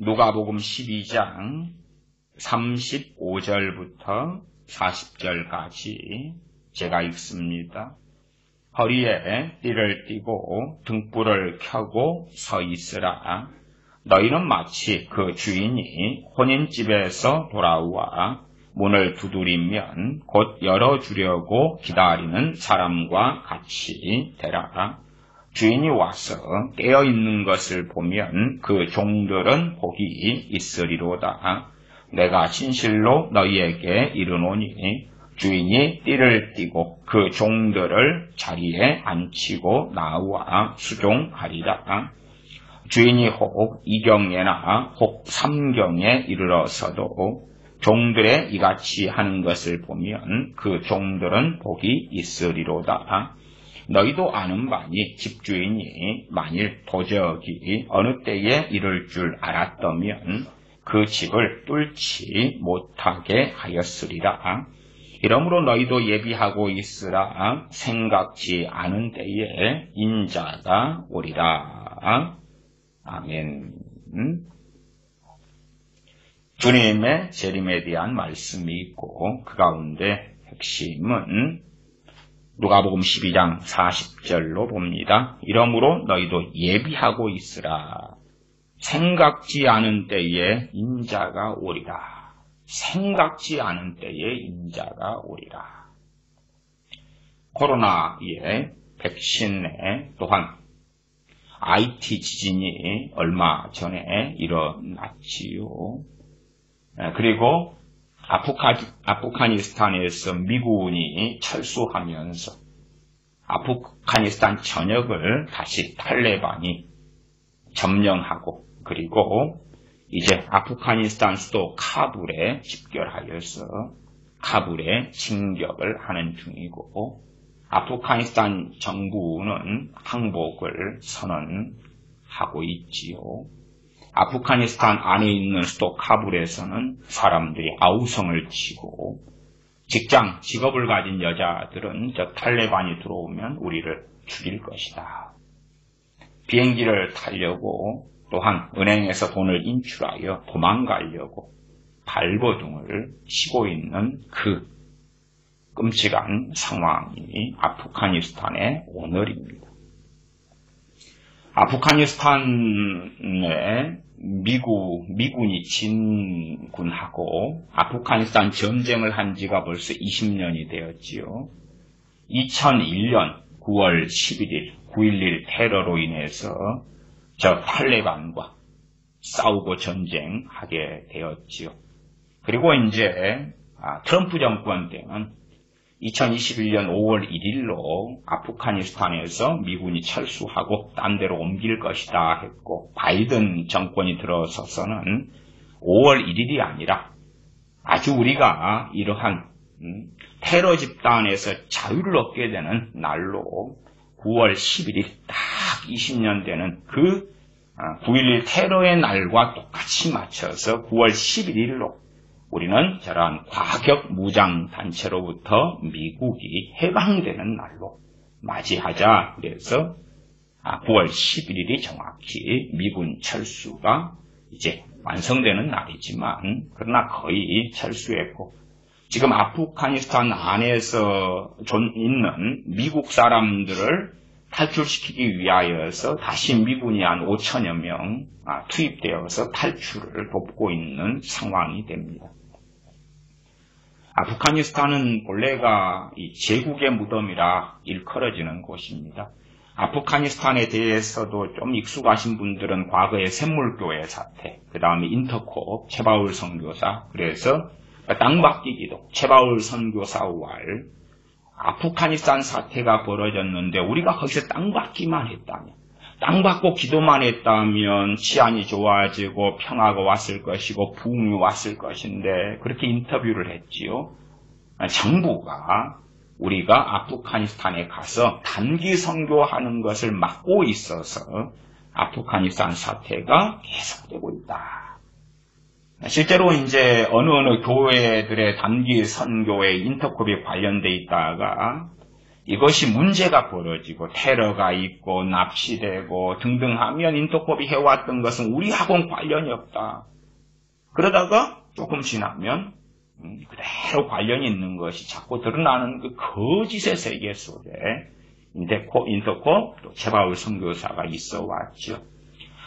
누가복음 12장 35절부터 40절까지 제가 읽습니다. 허리에 띠를 띠고 등불을 켜고 서 있으라. 너희는 마치 그 주인이 혼인집에서 돌아와 문을 두드리면 곧 열어주려고 기다리는 사람과 같이 되라. 주인이 와서 깨어있는 것을 보면 그 종들은 복이 있으리로다. 내가 진실로 너희에게 이르노니 주인이 띠를 띠고 그 종들을 자리에 앉히고 나와 수종하리라. 주인이 혹 2경에나 혹 3경에 이르러서도 종들의 이같이 하는 것을 보면 그 종들은 복이 있으리로다. 너희도 아는 바니 집주인이 만일 도적이 어느 때에 이를 줄 알았다면 그 집을 뚫지 못하게 하였으리라. 이러므로 너희도 예비하고 있으라. 생각지 않은 때에 인자가 오리라. 아멘. 주님의 재림에 대한 말씀이 있고 그 가운데 핵심은 누가복음 12장 40절로 봅니다. 이러므로 너희도 예비하고 있으라. 생각지 않은 때에 인자가 오리라. 생각지 않은 때에 인자가 오리라. 코로나의 백신에 또한 IT 지진이 얼마 전에 일어났지요. 그리고 아프가니스탄에서 미군이 철수하면서 아프가니스탄 전역을 다시 탈레반이 점령하고 그리고 이제 아프가니스탄 수도 카불에 집결하여서 카불에 진격을 하는 중이고 아프가니스탄 정부는 항복을 선언하고 있지요. 아프가니스탄 안에 있는 수도 카불에서는 사람들이 아우성을 치고 직업을 가진 여자들은 저 탈레반이 들어오면 우리를 죽일 것이다. 비행기를 타려고 또한 은행에서 돈을 인출하여 도망가려고 발버둥을 치고 있는 그 끔찍한 상황이 아프가니스탄의 오늘입니다. 아프가니스탄에 미군이 진군하고 아프가니스탄 전쟁을 한 지가 벌써 20년이 되었지요. 2001년 9월 11일 9.11 테러로 인해서 저 탈레반과 싸우고 전쟁하게 되었지요. 그리고 이제 트럼프 정권 때는 2021년 5월 1일로 아프가니스탄에서 미군이 철수하고 딴 데로 옮길 것이다 했고 바이든 정권이 들어서서는 5월 1일이 아니라 아주 우리가 이러한 테러 집단에서 자유를 얻게 되는 날로 9월 11일 딱 20년 되는 그 9.11 테러의 날과 똑같이 맞춰서 9월 11일로 우리는 저러한 과격 무장단체로부터 미국이 해방되는 날로 맞이하자. 그래서 9월 11일이 정확히 미군 철수가 이제 완성되는 날이지만 그러나 거의 철수했고 지금 아프가니스탄 안에서 있는 미국 사람들을 탈출시키기 위하여서 다시 미군이 한 5천여 명 투입되어서 탈출을 돕고 있는 상황이 됩니다. 아프가니스탄은 본래가 이 제국의 무덤이라 일컬어지는 곳입니다. 아프가니스탄에 대해서도 좀 익숙하신 분들은 과거의 샘물교회 사태, 그 다음에 인터콥, 최바울 선교사, 그래서 땅받기 기도, 최바울 선교사 왈, 아프가니스탄 사태가 벌어졌는데 우리가 거기서 땅받기만 했다면, 땅받고 기도만 했다면 치안이 좋아지고 평화가 왔을 것이고 부흥이 왔을 것인데 그렇게 인터뷰를 했지요. 정부가 우리가 아프가니스탄에 가서 단기 선교하는 것을 막고 있어서 아프가니스탄 사태가 계속되고 있다. 실제로 이제 어느 교회들의 단기 선교에 인터콥이 관련돼 있다가 이것이 문제가 벌어지고 테러가 있고 납치되고 등등 하면 인터폴이 해왔던 것은 우리하고는 관련이 없다. 그러다가 조금 지나면 그대로 관련이 있는 것이 자꾸 드러나는 그 거짓의 세계 속에 인터폴 또 최바울 선교사가 있어 왔죠.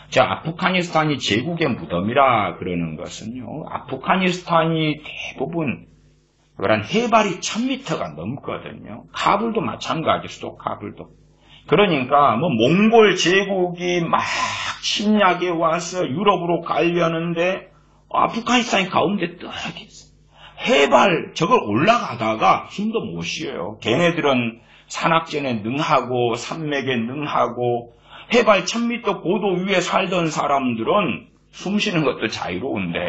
자, 아프가니스탄이 제국의 무덤이라 그러는 것은요, 아프가니스탄이 대부분 그런 해발이 1000m가 넘거든요. 카불도 마찬가지, 수도 카불도. 그러니까 몽골 제국이 막 침략해 와서 유럽으로 가려는데 아프가니스탄이 가운데 떠 있어. 해발 저걸 올라가다가 힘도 못 쉬어요. 걔네들은 산악전에 능하고 산맥에 능하고 해발 1000m 고도 위에 살던 사람들은 숨 쉬는 것도 자유로운데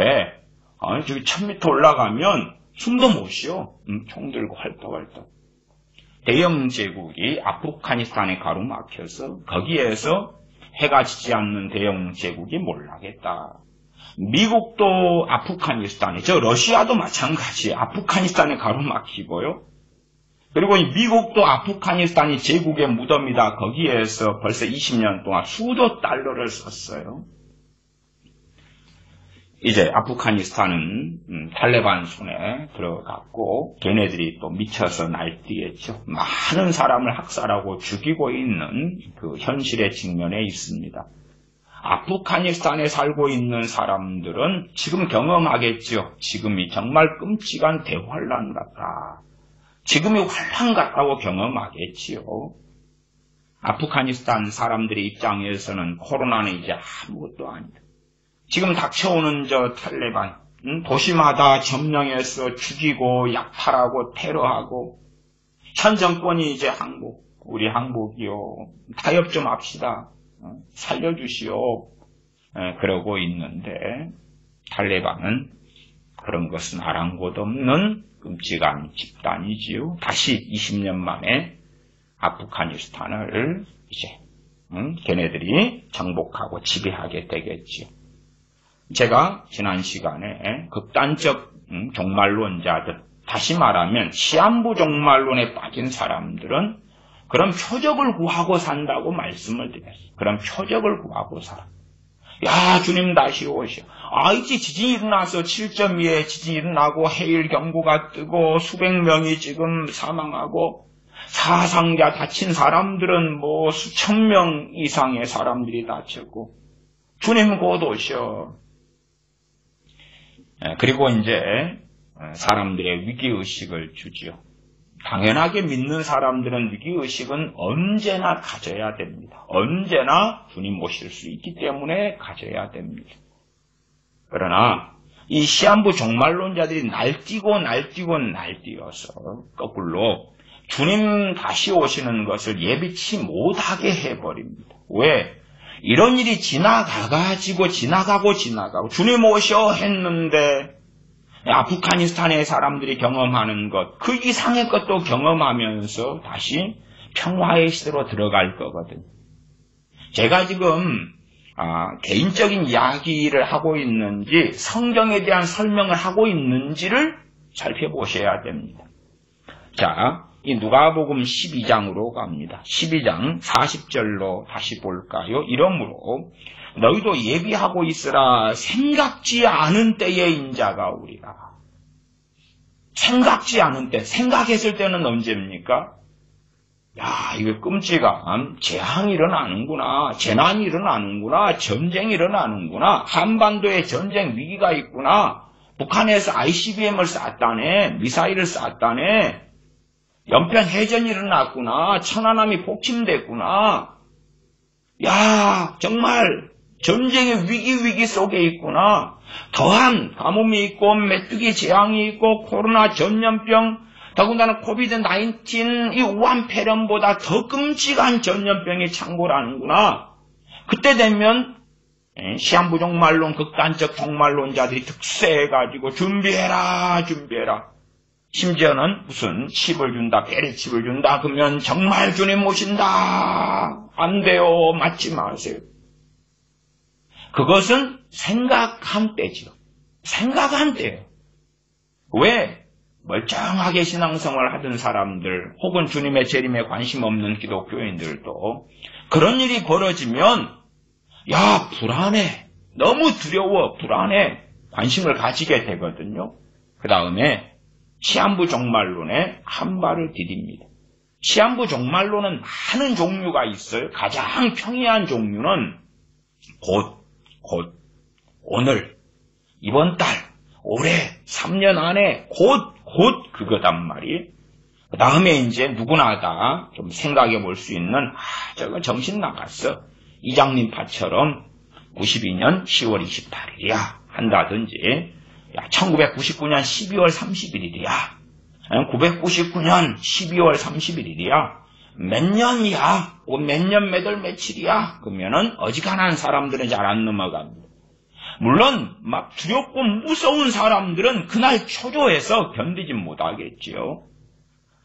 저기 1000m 올라가면 숨도 못 쉬어. 총 들고 헐떡헐떡. 대영 제국이 아프가니스탄에 가로막혀서 거기에서 해가 지지 않는 대영 제국이 몰락했다. 미국도 아프가니스탄에, 러시아도 마찬가지 아프가니스탄에 가로막히고요. 그리고 미국도 아프가니스탄이 제국의 무덤이다. 거기에서 벌써 20년 동안 수조 달러를 썼어요. 이제 아프가니스탄은 탈레반 손에 들어갔고 걔네들이 또 미쳐서 날뛰겠죠. 많은 사람을 학살하고 죽이고 있는 그 현실의 직면에 있습니다. 아프가니스탄에 살고 있는 사람들은 지금 경험하겠죠. 지금이 정말 끔찍한 대환란 같다. 지금이 환란 같다고 경험하겠지요. 아프가니스탄 사람들의 입장에서는 코로나는 이제 아무것도 아니다. 지금 닥쳐오는 탈레반, 도시마다 점령해서 죽이고 약탈하고 테러하고 현 정권이 이제 우리 항복이요. 타협 좀 합시다. 살려주시오. 그러고 있는데 탈레반은 그런 것은 아랑곳 없는 끔찍한 집단이지요. 다시 20년 만에 아프가니스탄을 이제 걔네들이 정복하고 지배하게 되겠지요. 제가 지난 시간에 극단적 종말론자들, 다시 말하면 시한부 종말론에 빠진 사람들은 그런 표적을 구하고 산다고 말씀을 드렸어요. 그런 표적을 구하고 살아. 야, 주님 다시 오셔. 이제 지진이 일어나서 7.2에 지진이 일어나고 해일 경보가 뜨고 수백 명이 지금 사망하고 사상자 다친 사람들은 수천 명 이상의 사람들이 다쳤고 주님 곧 오셔. 그리고 이제 사람들의 위기의식을 주지요. 당연하게 믿는 사람들은 위기의식은 언제나 가져야 됩니다. 언제나 주님 모실 수 있기 때문에 가져야 됩니다. 그러나 이 시한부 종말론자들이 날뛰어서 거꾸로 주님 다시 오시는 것을 예비치 못하게 해버립니다. 왜? 이런 일이 지나가고 주님 오셔 했는데 아프가니스탄의 사람들이 경험하는 것, 그 이상의 것도 경험하면서 다시 평화의 시대로 들어갈 거거든요. 제가 지금 개인적인 이야기를 하고 있는지 성경에 대한 설명을 하고 있는지를 살펴보셔야 됩니다. 자, 이 누가복음 12장으로 갑니다. 12장 40절로 다시 볼까요? 이러므로 너희도 예비하고 있으라. 생각지 않은 때에 인자가 오리라. 생각지 않은 때, 생각했을 때는 언제입니까? 야, 이거 끔찍한 재앙이 일어나는구나, 재난이 일어나는구나, 전쟁이 일어나는구나, 한반도에 전쟁 위기가 있구나, 북한에서 ICBM을 쐈다네, 미사일을 쐈다네, 연평 해전이 일어났구나, 천안함이 폭침됐구나, 야, 정말 전쟁의 위기 속에 있구나. 더한 가뭄이 있고 메뚜기 재앙이 있고 코로나 전염병, 더군다나 코비드-19 이 우한폐렴보다 더 끔찍한 전염병이 창궐하는구나. 그때 되면 시한부 종말론, 극단적 종말론자들이 득세해가지고 준비해라. 심지어는 무슨 칩을 준다, 깨리칩을 준다. 그러면 정말 주님 오신다. 안 돼요. 맞지 마세요. 그것은 생각한 때지요. 생각한 때예요. 왜? 멀쩡하게 신앙생활 하던 사람들 혹은 주님의 재림에 관심 없는 기독교인들도 그런 일이 벌어지면 야 불안해, 너무 두려워, 불안해, 관심을 가지게 되거든요. 그 다음에 시한부 종말론에 한 발을 디딥니다. 시한부 종말론은 많은 종류가 있어요. 가장 평이한 종류는 곧, 오늘, 이번 달, 올해, 3년 안에 곧 그거단 말이에요. 그 다음에 이제 누구나 다 좀 생각해 볼 수 있는, 저건 정신 나갔어. 이장님파처럼 92년 10월 28일이야. 한다든지, 1999년 12월 31일이야. 999년 12월 31일이야. 몇 년이야? 몇 년 몇 월 며칠이야? 그러면은 어지간한 사람들은 잘 안 넘어갑니다. 물론 막 두렵고 무서운 사람들은 그날 초조해서 견디지 못하겠지요.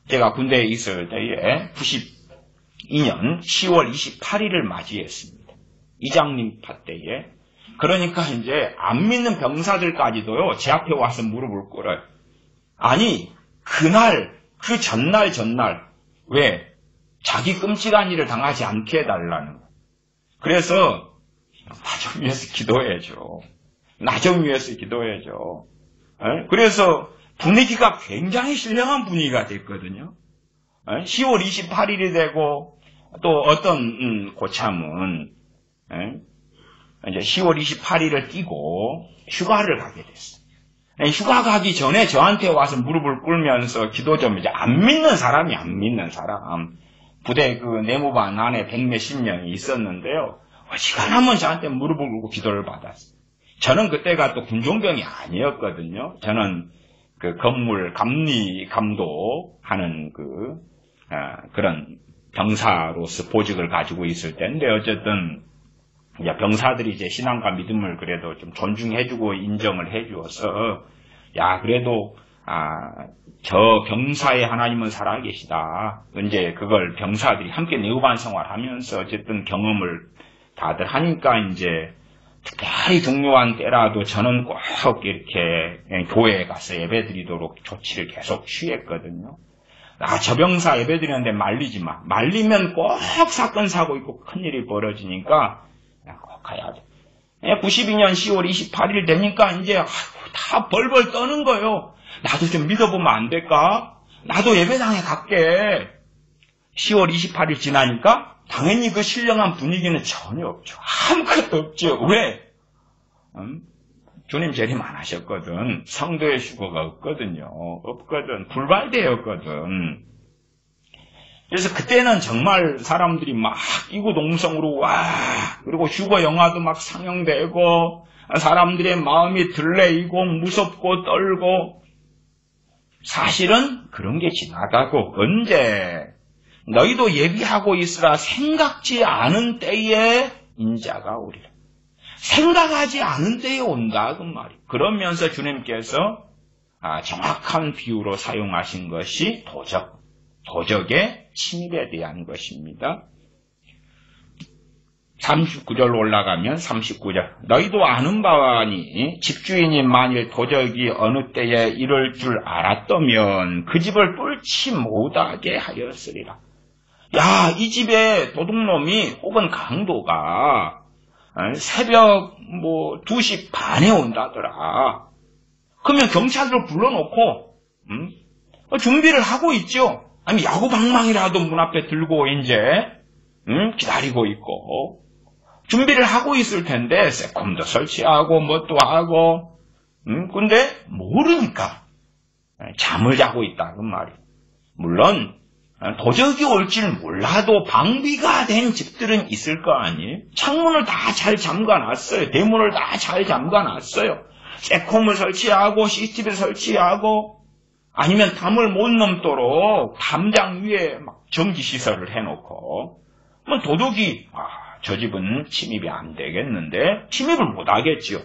제가 군대에 있을 때에 92년 10월 28일을 맞이했습니다. 이장님 파 때에. 그러니까 이제 안 믿는 병사들까지도요, 제 앞에 와서 무릎을 꿇어요. 아니, 그날, 그 전날, 왜? 자기 끔찍한 일을 당하지 않게 해달라는 거예요. 그래서, 나 좀 위해서 기도해줘. 나 좀 위해서 기도해줘. 그래서 분위기가 굉장히 신령한 분위기가 됐거든요. 10월 28일이 되고, 또 어떤 고참은, 이제 10월 28일을 끼고 휴가를 가게 됐어요. 휴가 가기 전에 저한테 와서 무릎을 꿇으면서 기도 좀 이제 안 믿는 사람. 부대 그 내무반 안에 100몇십 명이 있었는데요. 어지간하면 저한테 무릎을 꿇고 기도를 받았어요. 저는 그때가 또 군종병이 아니었거든요. 저는 그 건물 감리 감독하는 그런 병사로서 보직을 가지고 있을 때인데 어쨌든 이제 병사들이 이제 신앙과 믿음을 그래도 좀 존중해주고 인정을 해주어서, 그래도, 저 병사의 하나님은 살아계시다. 이제 그걸 병사들이 함께 내후반 생활하면서 어쨌든 경험을 다들 하니까 이제 특별히 중요한 때라도 저는 꼭 이렇게 교회에 가서 예배드리도록 조치를 계속 취했거든요. 저 병사 예배드리는데 말리지 마. 말리면 꼭 사건 사고 있고 큰일이 벌어지니까 꼭 가야 돼. 92년 10월 28일 되니까 이제 다 벌벌 떠는 거예요. 나도 좀 믿어보면 안 될까? 나도 예배당에 갈게. 10월 28일 지나니까 당연히 그 신령한 분위기는 전혀 없죠. 아무것도 없죠. 왜? 주님 재림 안 하셨거든. 성도의 휴거가 없거든요. 불발되었거든. 그래서 그때는 정말 사람들이 막 이구동성으로 그리고 휴거 영화도 막 상영되고 사람들의 마음이 들레이고 무섭고 떨고, 사실은 그런 게 지나가고 언제 너희도 예비하고 있으라 생각지 않은 때에 인자가 오리라. 생각하지 않은 때에 온다 그 말이에요. 그러면서 주님께서 정확한 비유로 사용하신 것이 도적의 침입에 대한 것입니다. 39절 올라가면 39절. 너희도 아는 바와니 집주인이 만일 도적이 어느 때에 이럴 줄 알았다면 그 집을 뚫지 못하게 하였으리라. 이 집에 도둑놈이 혹은 강도가 새벽 2시 반에 온다더라. 그러면 경찰을 불러놓고 준비를 하고 있죠. 아니 야구방망이라도 문 앞에 들고 이제 기다리고 있고 준비를 하고 있을 텐데 세콤도 설치하고 뭣도 하고 근데 모르니까 잠을 자고 있다 그 말이에요. 물론 도적이 올 줄 몰라도 방비가 된 집들은 있을 거 아니에요. 창문을 다 잘 잠가놨어요. 대문을 다 잘 잠가놨어요. 세콤을 설치하고 CCTV를 설치하고 아니면 담을 못 넘도록 담장 위에 막 전기시설을 해놓고 도둑이 저 집은 침입이 안 되겠는데 침입을 못 하겠지요.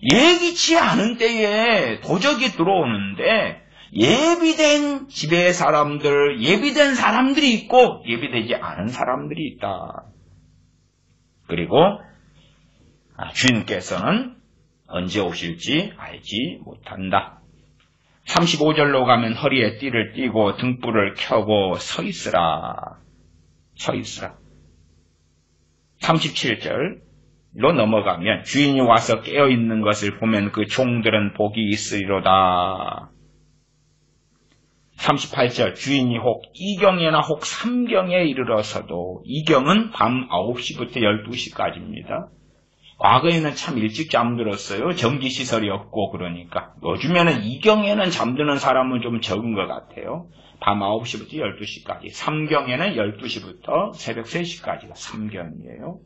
예기치 않은 때에 도적이 들어오는데 예비된 집의 사람들, 예비된 사람들이 있고 예비되지 않은 사람들이 있다. 그리고 주인께서는 언제 오실지 알지 못한다. 35절로 가면 허리에 띠를 띠고 등불을 켜고 서 있으라. 서 있으라. 37절로 넘어가면 주인이 와서 깨어있는 것을 보면 그 종들은 복이 있으리로다. 38절 주인이 혹 2경에나 혹 3경에 이르러서도 2경은 밤 9시부터 12시까지입니다. 과거에는 참 일찍 잠들었어요. 전기시설이 없고 그러니까. 요즘에는 2경에는 잠드는 사람은 좀 적은 것 같아요. 밤 9시부터 12시까지. 3경에는 12시부터 새벽 3시까지가 3경이에요.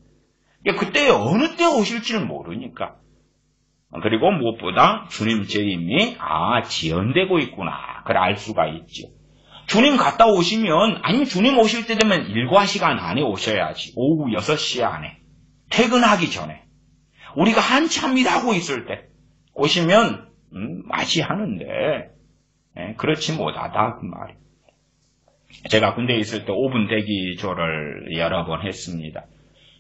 그때 어느 때 오실지를 모르니까. 그리고 무엇보다 주님 재임이 지연되고 있구나. 그걸 알 수가 있죠. 주님 갔다 오시면, 아니면 주님 오실 때 되면 일과 시간 안에 오셔야지. 오후 6시 안에. 퇴근하기 전에. 우리가 한참 일하고 있을 때 오시면 맞이하는데 그렇지 못하다 그 말이에요. 제가 군대에 있을 때 5분 대기조를 여러 번 했습니다.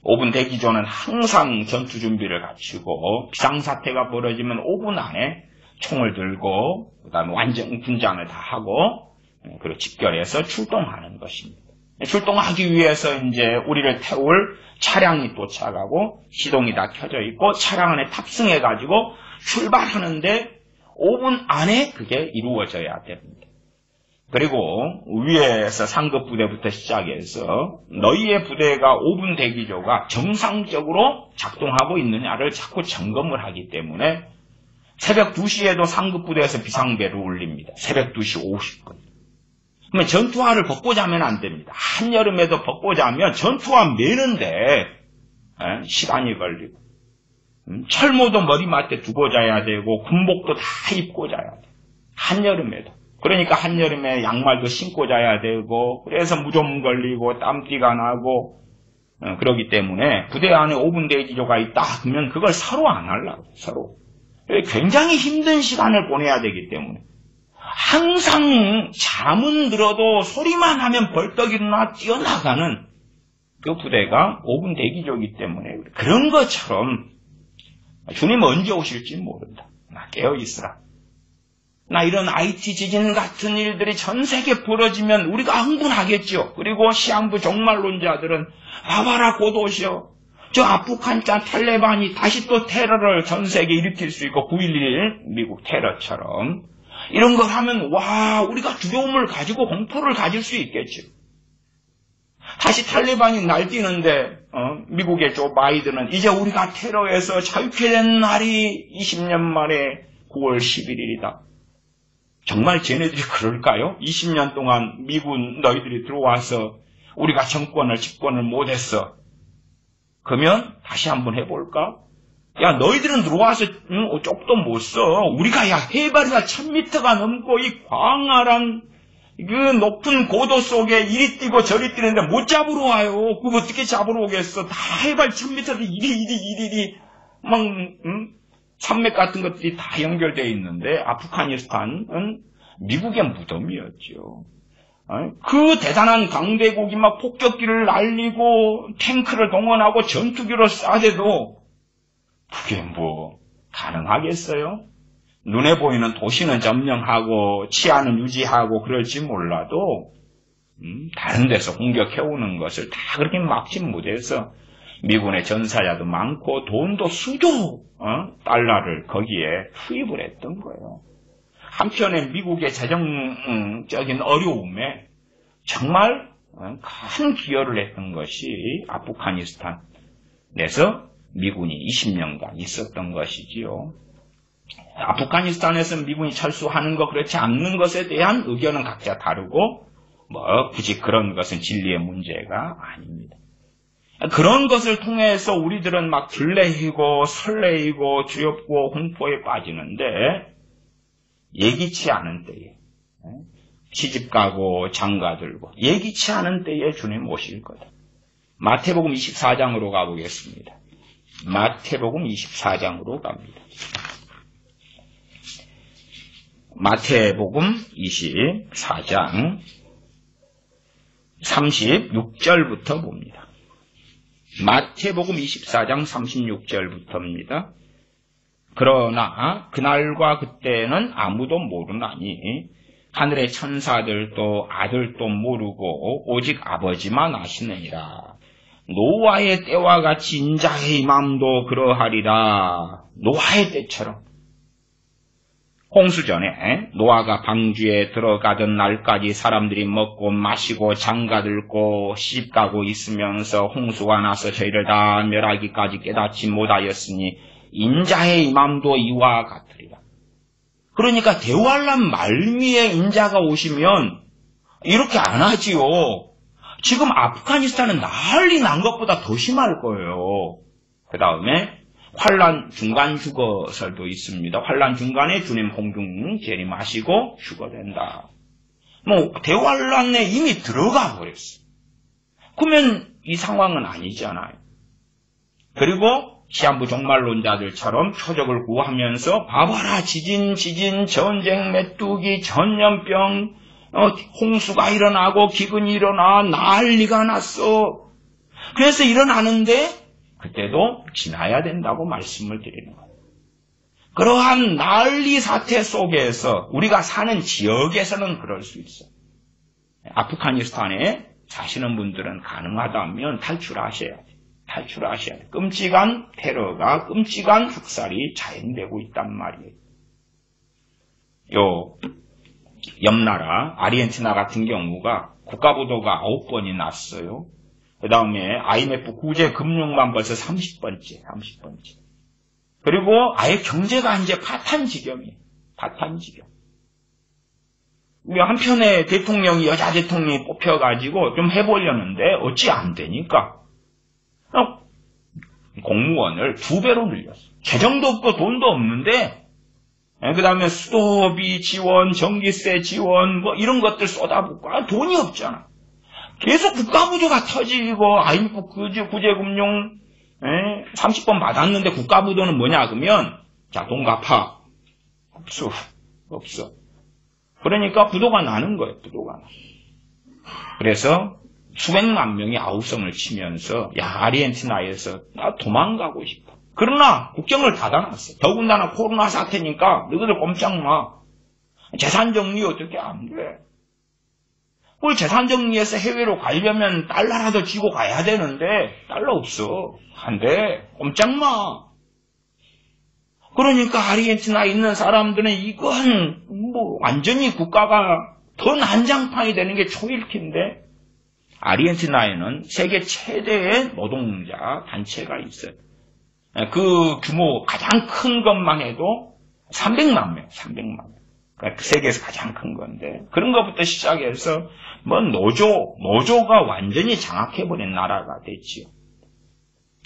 5분 대기조는 항상 전투 준비를 갖추고 비상사태가 벌어지면 5분 안에 총을 들고 그다음에 완전 군장을 다 하고 그리고 집결해서 출동하는 것입니다. 출동하기 위해서 이제 우리를 태울 차량이 도착하고 시동이 다 켜져 있고 차량 안에 탑승해가지고 출발하는데 5분 안에 그게 이루어져야 됩니다. 그리고 위에서 상급 부대부터 시작해서 너희의 부대가 5분 대기조가 정상적으로 작동하고 있느냐를 자꾸 점검을 하기 때문에 새벽 2시에도 상급 부대에서 비상벨을 울립니다. 새벽 2시 50분. 그러면 전투화를 벗고 자면 안 됩니다. 한여름에도 벗고 자면 전투화 매는데 시간이 걸리고 철모도 머리맡에 두고 자야 되고 군복도 다 입고 자야 돼. 한여름에도. 그러니까 한여름에 양말도 신고 자야 되고 그래서 무좀 걸리고 땀띠가 나고 그러기 때문에 부대 안에 5분 대기조가 있다 하면 그걸 서로 안 하려고 서로. 굉장히 힘든 시간을 보내야 되기 때문에 항상 잠은 들어도 소리만 하면 벌떡 일어나 뛰어나가는 그 부대가 5분 대기조이기 때문에 그런 것처럼 주님 언제 오실지 모른다. 나 깨어있으라. 나 이런 IT 지진 같은 일들이 전 세계 벌어지면 우리가 흥분하겠죠. 그리고 시한부 종말론자들은 봐봐라 곧 오시오. 저 아프간산 탈레반이 다시 또 테러를 전 세계에 일으킬 수 있고 9.11 미국 테러처럼 이런 걸 하면 와 우리가 두려움을 가지고 공포를 가질 수 있겠죠. 다시 탈레반이 날뛰는데 미국의 조 바이든은 이제 우리가 테러에서 자유케 된 날이 20년 만에 9월 11일이다. 정말 쟤네들이 그럴까요? 20년 동안 미군 너희들이 들어와서 우리가 집권을 못했어. 그러면 다시 한번 해볼까? 야 너희들은 들어와서 쪽도 못 써. 우리가 해발이가 1000m가 넘고 이 광활한 그 높은 고도 속에 이리 뛰고 저리 뛰는데 못 잡으러 와요. 그거 어떻게 잡으러 오겠어? 다 해발 1000m도 이리 막 산맥 같은 것들이 다 연결되어 있는데 아프가니스탄은 미국의 무덤이었죠. 그 대단한 강대국이 막 폭격기를 날리고 탱크를 동원하고 전투기로 쏴대도 그게 뭐 가능하겠어요? 눈에 보이는 도시는 점령하고 치안은 유지하고 그럴지 몰라도 다른 데서 공격해오는 것을 다 그렇게 막지 못해서 미군의 전사자도 많고 돈도 수조 달러를 거기에 투입을 했던 거예요. 한편에 미국의 재정적인 어려움에 정말 큰 기여를 했던 것이 아프가니스탄에서 미군이 20년간 있었던 것이지요. 아프가니스탄에서 미군이 철수하는 것 그렇지 않는 것에 대한 의견은 각자 다르고 굳이 그런 것은 진리의 문제가 아닙니다. 그런 것을 통해서 우리들은 막 들레이고 설레이고 두렵고 공포에 빠지는데 예기치 않은 때에 시집가고 장가들고 예기치 않은 때에 주님 오실 거다. 마태복음 24장으로 가보겠습니다. 마태복음 24장으로 갑니다. 마태복음 24장 36절부터 봅니다. 마태복음 24장 36절부터입니다. 그러나 그날과 그때는 아무도 모르나니 하늘의 천사들도 아들도 모르고 오직 아버지만 아시느니라. 노아의 때와 같이 인자의 임함도 그러하리라. 노아의 때처럼. 홍수 전에 노아가 방주에 들어가던 날까지 사람들이 먹고 마시고 장가들고 시집가고 있으면서 홍수가 나서 저희를 다 멸하기까지 깨닫지 못하였으니 인자의 임함도 이와 같으리라. 그러니까 대환란 말미에 인자가 오시면 이렇게 안 하지요. 지금 아프가니스탄은 난리 난 것보다 더 심할 거예요. 그 다음에 환란 중간 휴거설도 있습니다. 환란 중간에 주님 홍중 재림하시고 휴거된다. 대환란에 이미 들어가 버렸어요. 그러면 이 상황은 아니잖아요. 그리고 시한부 종말론자들처럼 표적을 구하면서 봐봐라 지진, 전쟁, 메뚜기, 전염병, 홍수가 일어나고 기근이 일어나 난리가 났어. 그래서 일어나는데 그때도 지나야 된다고 말씀을 드리는 거예요. 그러한 난리 사태 속에서 우리가 사는 지역에서는 그럴 수 있어요. 아프가니스탄에 사시는 분들은 가능하다면 탈출하셔야 돼요. 끔찍한 테러가, 끔찍한 학살이 자행되고 있단 말이에요. 옆나라 아르헨티나 같은 경우가 국가부도가 9번이 났어요. 그 다음에 IMF 구제 금융만 벌써 30번째. 그리고 아예 경제가 이제 파탄 지경이에요. 한편에 여자 대통령이 뽑혀가지고 좀 해보려는데 어찌 안 되니까 공무원을 2배로 늘렸어요. 재정도 없고 돈도 없는데 그 다음에 수도비 지원, 전기세 지원 이런 것들 쏟아붓고 돈이 없잖아. 계속 국가부도가 터지고 IMF 구제금융 30번 받았는데 국가부도는 뭐냐 그러면 자 돈 갚아. 없어. 그러니까 부도가 나는 거예요. 그래서 수백만 명이 아우성을 치면서 아르헨티나에서 나 도망가고 싶어. 그러나 국경을 닫아놨어요. 더군다나 코로나 사태니까 너희들 꼼짝 마. 재산 정리 어떻게 안 돼. 그걸 재산 정리해서 해외로 가려면 달러라도 쥐고 가야 되는데 달러 없어. 안 돼. 꼼짝 마. 그러니까 아르헨티나에 있는 사람들은 이건 완전히 국가가 더 난장판이 되는 게 초일기인데 아르헨티나에는 세계 최대의 노동자 단체가 있어요. 그 규모 가장 큰 것만 해도 300만 명. 그러니까 세계에서 가장 큰 건데 그런 것부터 시작해서 노조가 완전히 장악해버린 나라가 됐지요.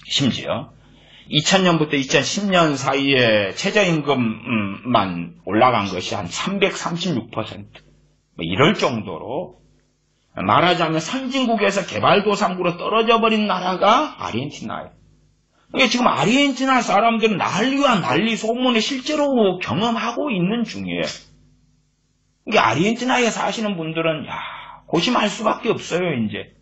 심지어 2000년부터 2010년 사이에 최저임금만 올라간 것이 한 336%. 이럴 정도로 말하자면 선진국에서 개발도상국으로 떨어져 버린 나라가 아르헨티나예요. 그러니까 지금 아르헨티나 사람들은 난리와 난리 소문을 실제로 경험하고 있는 중이에요. 그러니까 아르헨티나에 사시는 분들은 고심할 수밖에 없어요. 이제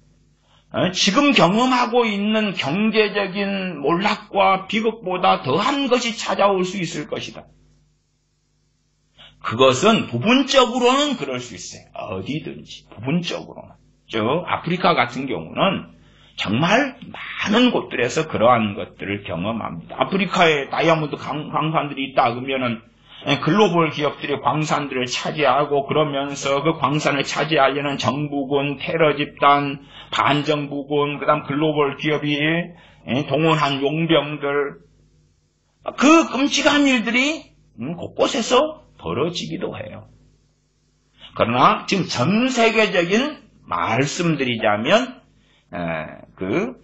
지금 경험하고 있는 경제적인 몰락과 비극보다 더한 것이 찾아올 수 있을 것이다. 그것은 부분적으로는 그럴 수 있어요. 어디든지 부분적으로는. 아프리카 같은 경우는 정말 많은 곳들에서 그러한 것들을 경험합니다. 아프리카에 다이아몬드 광산들이 있다 그러면은 글로벌 기업들이 광산들을 차지하고 그러면서 그 광산을 차지하려는 정부군, 테러 집단, 반정부군, 그다음 글로벌 기업이 동원한 용병들 그 끔찍한 일들이 곳곳에서 벌어지기도 해요. 그러나 지금 전 세계적인 말씀드리자면 그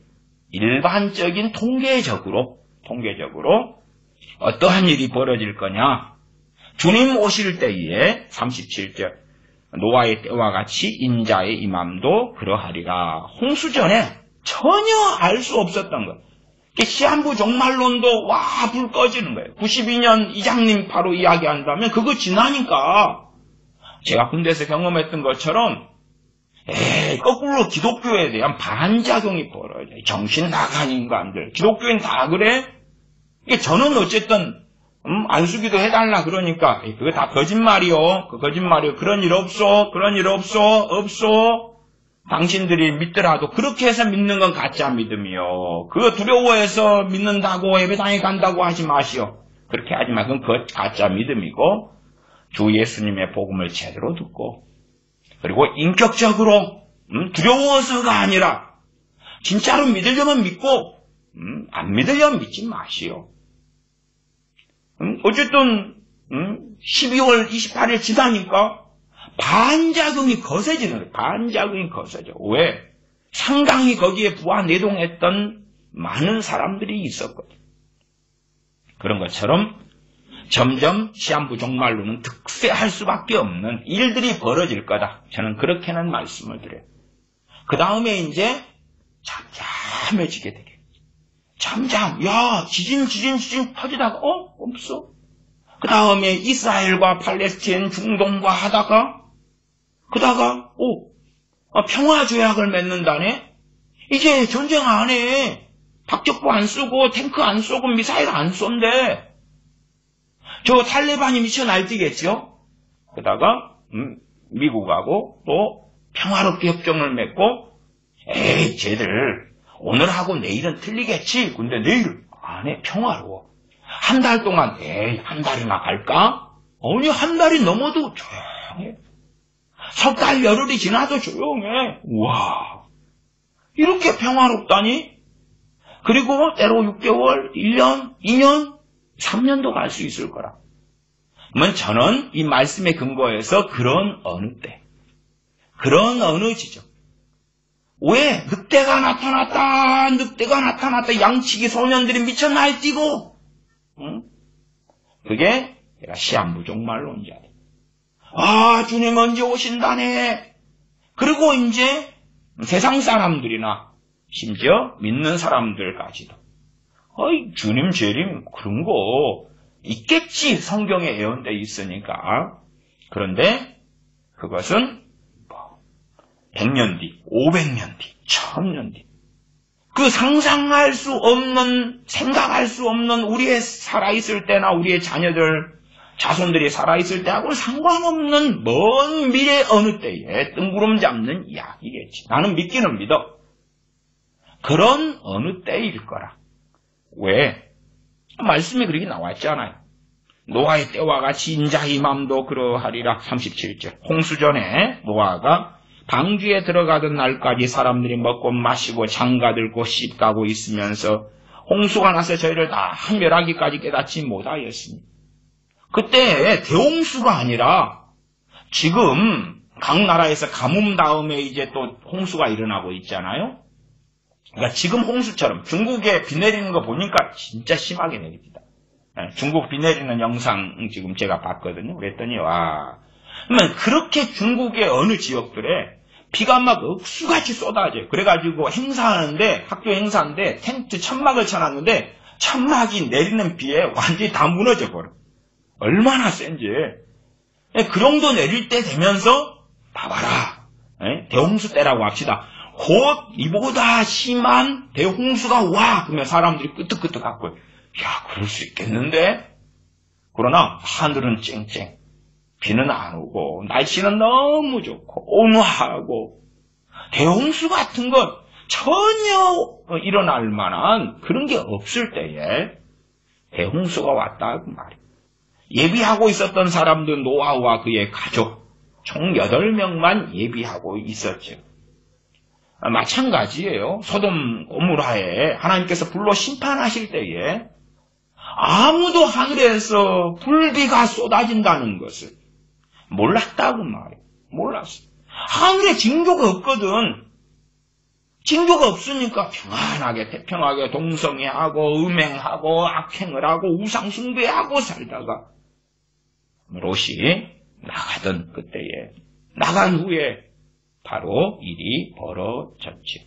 일반적인 통계적으로 어떠한 일이 벌어질 거냐? 주님 오실 때에 37절 노아의 때와 같이 인자의 임함도 그러하리라. 홍수 전에 전혀 알 수 없었던 거예요. 시한부 종말론도 불 꺼지는 거예요. 92년 이장님 바로 이야기한다면 그거 지나니까 제가 군대에서 경험했던 것처럼 거꾸로 기독교에 대한 반작용이 벌어져요. 정신 나간 인간들. 기독교인 다 그래? 저는 어쨌든 안수기도 해달라 그러니까 그거 다 거짓말이요. 그 거짓말이요. 그런 일 없어. 그런 일 없어. 없어. 당신들이 믿더라도 그렇게 해서 믿는 건 가짜 믿음이요. 그거 두려워해서 믿는다고 예배당에 간다고 하지 마시오. 그렇게 하지 마. 그건 가짜 믿음이고 주 예수님의 복음을 제대로 듣고 그리고 인격적으로 두려워서가 아니라 진짜로 믿으려면 믿고 안 믿으려면 믿지 마시오. 어쨌든 12월 28일 지나니까 반작용이 거세지는 거예요. 반작용이 거세져. 왜? 상당히 거기에 부화내동했던 많은 사람들이 있었거든. 그런 것처럼 점점 시한부 종말로는 득세할 수밖에 없는 일들이 벌어질 거다. 저는 그렇게는 말씀을 드려요. 그 다음에 이제 잠잠해지게 되겠지. 야, 지진 터지다가, 없어. 그 다음에 이스라엘과 팔레스틴, 중동과 하다가, 평화조약을 맺는다네? 이제 전쟁 안 해. 박격포 안 쓰고, 탱크 안 쏘고, 미사일 안 쏜대. 저 탈레반이 미쳐 날뛰겠죠? 그러다가, 미국하고 또 평화롭게 협정을 맺고, 에이, 쟤들, 오늘하고 내일은 틀리겠지. 근데 내일 안에 평화로워. 한 달 동안 한 달이나 갈까? 아니 한 달이 넘어도 조용해. 석 달 열흘이 지나도 조용해. 우와. 이렇게 평화롭다니? 그리고 때로 6개월, 1년, 2년, 3년도 갈 수 있을 거라. 그러면 저는 이 말씀에 근거해서 그런 어느 때, 그런 어느 지점, 왜? 늑대가 나타났다. 양치기 소년들이 미쳐 날뛰고. 그게 내가 시한부 종말론자다. 주님 언제 오신다네. 그리고 이제 세상 사람들이나 심지어 믿는 사람들까지도 주님 재림 그런 거 있겠지. 성경에 예언되어 있으니까. 그런데 그것은 100년 뒤, 500년 뒤, 1000년 뒤. 그 상상할 수 없는, 생각할 수 없는 우리의 살아있을 때나 우리의 자녀들, 자손들이 살아있을 때하고는 상관없는 먼 미래 어느 때에 뜬구름 잡는 이야기겠지. 나는 믿기는 믿어. 그런 어느 때일 거라. 왜? 말씀에 그렇게 나왔잖아요. 노아의 때와 같이 인자의 맘도 그러하리라. 37절. 홍수 전에 노아가 방주에 들어가던 날까지 사람들이 먹고 마시고 장가들고 씹가고 있으면서 홍수가 나서 저희를 다 멸하기까지 깨닫지 못하였으니 그때 대홍수가 아니라 지금 각 나라에서 가뭄 다음에 이제 또 홍수가 일어나고 있잖아요. 그러니까 지금 홍수처럼 중국에 비 내리는 거 보니까 진짜 심하게 내립니다. 중국 비 내리는 영상 지금 제가 봤거든요. 그랬더니 그러면 그렇게 중국의 어느 지역들에 비가 막 억수같이 쏟아져요. 그래가지고 행사하는데 학교 행사인데 텐트 천막을 쳐놨는데 천막이 내리는 비에 완전히 다 무너져 버려. 얼마나 센지. 그 정도 내릴 때 되면서 봐봐라. 대홍수 때라고 합시다. 곧 이보다 심한 대홍수가 와. 그러면 사람들이 끄떡끄떡하고 그럴 수 있겠는데? 그러나 하늘은 쨍쨍. 비는 안 오고 날씨는 너무 좋고 온화하고 대홍수 같은 건 전혀 일어날 만한 그런 게 없을 때에 대홍수가 왔다 그 말이에요. 예비하고 있었던 사람들 노아와 그의 가족 총 8명만 예비하고 있었죠. 마찬가지예요. 소돔 고모라에 하나님께서 불로 심판하실 때에 아무도 하늘에서 불비가 쏟아진다는 것을 몰랐다고 말이에요. 몰랐어. 하늘에 징조가 없거든. 징조가 없으니까 평안하게 태평하게 동성애하고 음행하고 악행을 하고 우상숭배하고 살다가 롯이 나가던 그때에 나간 후에 바로 일이 벌어졌지.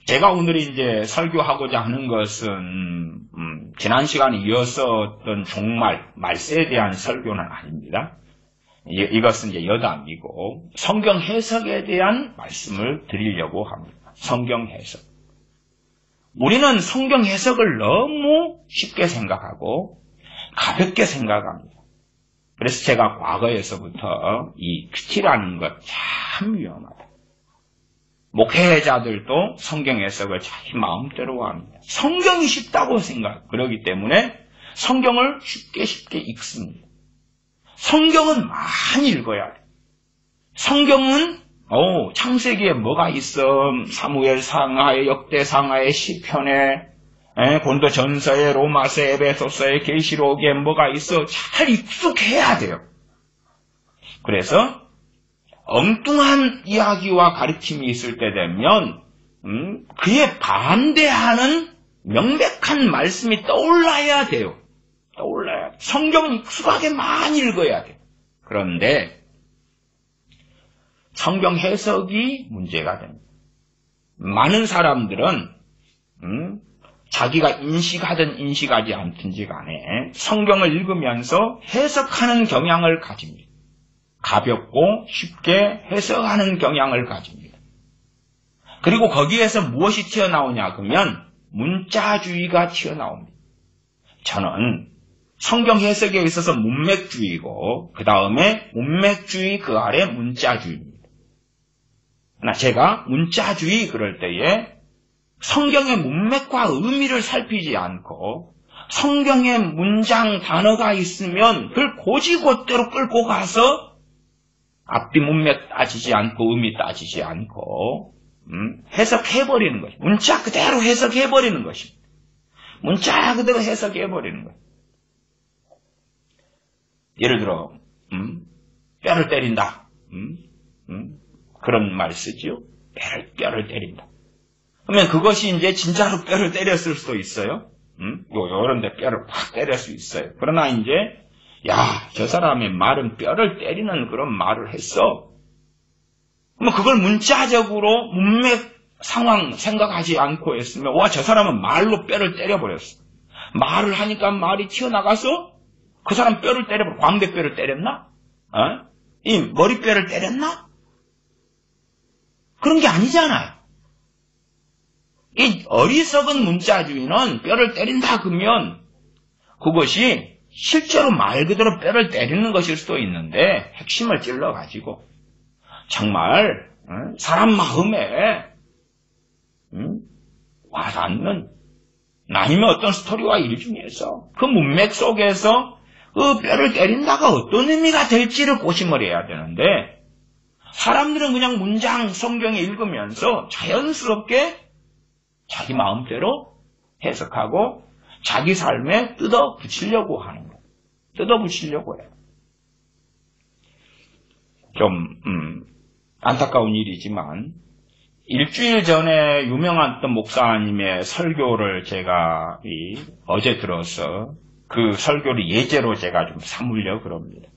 제가 오늘 이제 설교하고자 하는 것은 지난 시간에 이어서던 종말, 말세에 대한 설교는 아닙니다. 이것은 이제 여담이고 성경 해석에 대한 말씀을 드리려고 합니다. 성경 해석. 우리는 성경 해석을 너무 쉽게 생각하고 가볍게 생각합니다. 그래서 제가 과거에서부터 이 큐티라는 것 참 위험하다. 목회자들도 성경 해석을 자기 마음대로 합니다. 성경이 쉽다고 그러기 때문에 성경을 쉽게 읽습니다. 성경은 많이 읽어야 돼. 성경은 창세기에 뭐가 있어? 사무엘상하에, 역대상하에, 시편에, 고린도전서에, 로마서에, 에베소서에, 계시록에 뭐가 있어? 잘 익숙해야 돼요. 그래서 엉뚱한 이야기와 가르침이 있을 때 되면 그에 반대하는 명백한 말씀이 떠올라야 돼요. 떠올라야 돼요. 성경은 익숙하게 많이 읽어야 돼요. 그런데 성경 해석이 문제가 됩니다. 많은 사람들은 자기가 인식하든 인식하지 않든지 간에 성경을 읽으면서 해석하는 경향을 가집니다. 가볍고 쉽게 해석하는 경향을 가집니다. 그리고 거기에서 무엇이 튀어나오냐 그러면 문자주의가 튀어나옵니다. 저는 성경 해석에 있어서 문맥주의고 그 다음에 문맥주의 그 아래 문자주의입니다. 그러나 제가 문자주의 그럴 때에 성경의 문맥과 의미를 살피지 않고 성경의 문장 단어가 있으면 그걸 고지고대로 끌고 가서 앞뒤 문맥 따지지 않고 의미 따지지 않고 해석해버리는 것입니다. 문자 그대로 해석해버리는 것입니다. 문자 그대로 해석해버리는 것입니다. 예를 들어 뼈를 때린다. 그런 말 쓰지요. 뼈를 때린다. 그러면 그것이 이제 진짜로 뼈를 때렸을 수도 있어요. 요런 데 뼈를 팍 때릴 수 있어요. 그러나 이제 저 사람의 말은 뼈를 때리는 그런 말을 했어. 그러면 그걸 문자적으로 문맥 상황 생각하지 않고 했으면 저 사람은 말로 뼈를 때려버렸어. 말을 하니까 말이 튀어나가서 그 사람 뼈를 때려버려. 광대뼈를 때렸나? 이 머리뼈를 때렸나? 그런 게 아니잖아요. 이 어리석은 문자주의는 뼈를 때린다 그러면 그것이 실제로 말 그대로 뼈를 때리는 것일 수도 있는데 핵심을 찔러가지고 정말 사람 마음에 와닿는 아니면 어떤 스토리와 일 중에서 그 문맥 속에서 그 뼈를 때린다가 어떤 의미가 될지를 고심을 해야 되는데 사람들은 그냥 문장 성경에 읽으면서 자연스럽게 자기 마음대로 해석하고 자기 삶에 뜯어 붙이려고 하는 거예요. 뜯어 붙이려고 해요. 좀 안타까운 일이지만 일주일 전에 유명한 어떤 목사님의 설교를 제가 어제 들어서 그 설교를 예제로 제가 좀 삼으려고 그럽니다.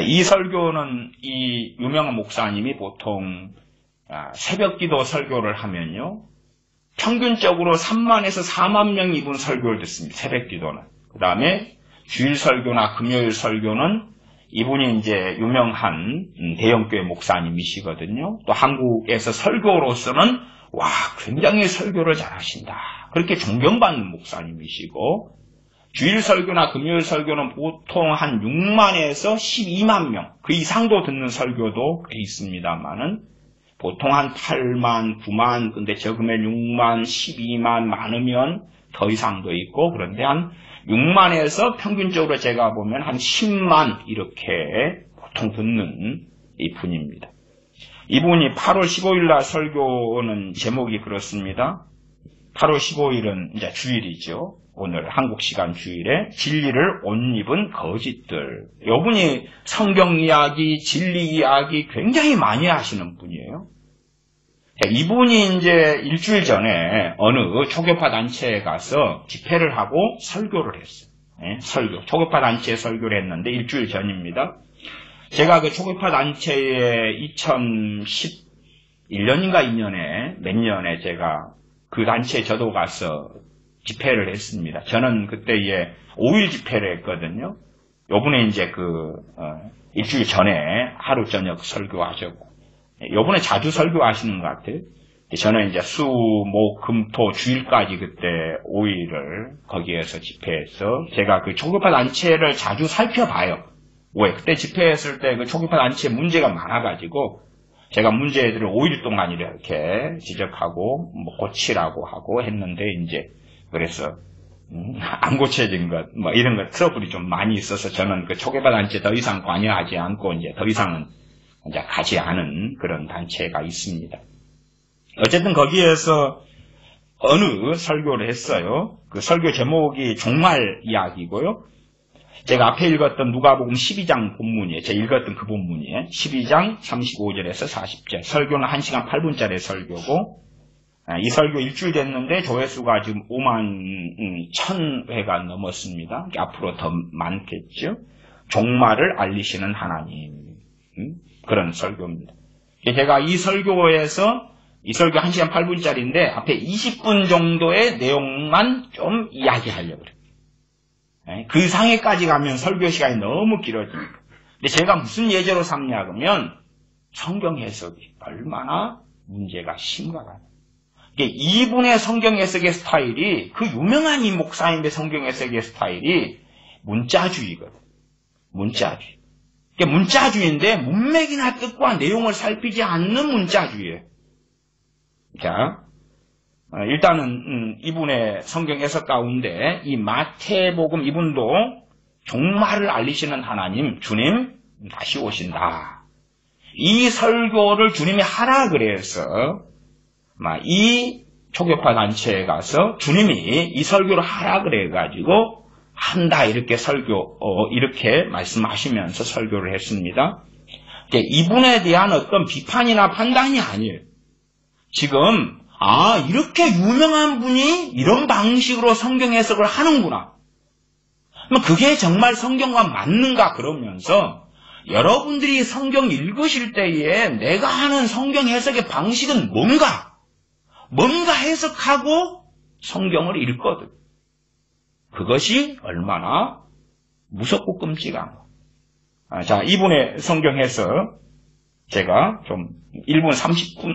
이 설교는 이 유명한 목사님이 보통 새벽기도 설교를 하면요. 평균적으로 3만에서 4만 명이 이분 설교를 듣습니다. 새벽기도는. 그 다음에 주일 설교나 금요일 설교는 이분이 이제 유명한 대형교회 목사님이시거든요. 또 한국에서 설교로서는 굉장히 설교를 잘하신다. 그렇게 존경받는 목사님이시고 주일 설교나 금요일 설교는 보통 한 6만에서 12만 명, 그 이상도 듣는 설교도 있습니다만은 보통 한 8만, 9만, 근데 적으면 6만, 12만, 많으면 더 이상도 있고 그런데 한 6만에서 평균적으로 제가 보면 한 10만 이렇게 보통 듣는 이 분입니다. 이분이 8월 15일 날 설교는 제목이 그렇습니다. 8월 15일은 이제 주일이죠. 오늘 한국 시간 주일에 진리를 옷 입은 거짓들. 이분이 성경 이야기, 진리 이야기 굉장히 많이 하시는 분이에요. 이분이 이제 일주일 전에 어느 초교파 단체에 가서 집회를 하고 설교를 했어요. 초교파 단체에 설교를 했는데 일주일 전입니다. 제가 그 초교파 단체에 2011년인가 2년에 몇 년에 제가 그 단체에 저도 가서 집회를 했습니다. 저는 그때에 5일 집회를 했거든요. 요번에 이제 일주일 전에 하루 저녁 설교하셨고, 요번에 자주 설교하시는 것 같아요. 저는 이제 수, 목, 금, 토, 주일까지 그때 5일을 거기에서 집회해서 제가 그 초교파 단체를 자주 살펴봐요. 왜? 그때 집회했을 때 그 초교파 단체 문제가 많아가지고 제가 문제들을 5일 동안 이렇게 지적하고 뭐 고치라고 하고 했는데 이제 그래서 안 고쳐진 것, 뭐 이런 것 트러블이 좀 많이 있어서 저는 그 초교파 단체 더 이상 관여하지 않고 이제 더 이상은 이제 가지 않은 그런 단체가 있습니다. 어쨌든 거기에서 어느 설교를 했어요. 그 설교 제목이 종말 이야기고요. 제가 앞에 읽었던 누가복음 12장 본문이에요. 제가 읽었던 그 본문이에요. 12장 35절에서 40절. 설교는 1시간 8분짜리 설교고 이 설교 일주일 됐는데 조회수가 지금 5만 1000회가 넘었습니다. 앞으로 더 많겠죠. 종말을 알리시는 하나님. 그런 설교입니다. 제가 이 설교에서 이 설교 1시간 8분짜리인데 앞에 20분 정도의 내용만 좀 이야기하려고 그래요. 그 상해까지 가면 설교 시간이 너무 길어집니다. 근데 제가 무슨 예제로 삼냐 그러면 성경 해석이 얼마나 문제가 심각하냐. 이분의 성경 해석의 스타일이 그 유명한 이 목사님의 성경 해석의 스타일이 문자주의거든. 문자주의. 문자주의인데 문맥이나 뜻과 내용을 살피지 않는 문자주의예요. 자, 일단은 이분의 성경 해석 가운데 이 마태복음 이분도 종말을 알리시는 하나님, 주님 다시 오신다. 이 설교를 주님이 하라 그래서 이 초교파 단체에 가서 주님이 이 설교를 하라 그래가지고 한다 이렇게 이렇게 말씀하시면서 설교를 했습니다. 이분에 대한 어떤 비판이나 판단이 아니에요. 지금 이렇게 유명한 분이 이런 방식으로 성경 해석을 하는구나. 그게 정말 성경과 맞는가 그러면서 여러분들이 성경 읽으실 때에 내가 하는 성경 해석의 방식은 뭔가 해석하고 성경을 읽거든. 그것이 얼마나 무섭고 끔찍한가. 자, 이분의 성경 해석 제가 좀 1분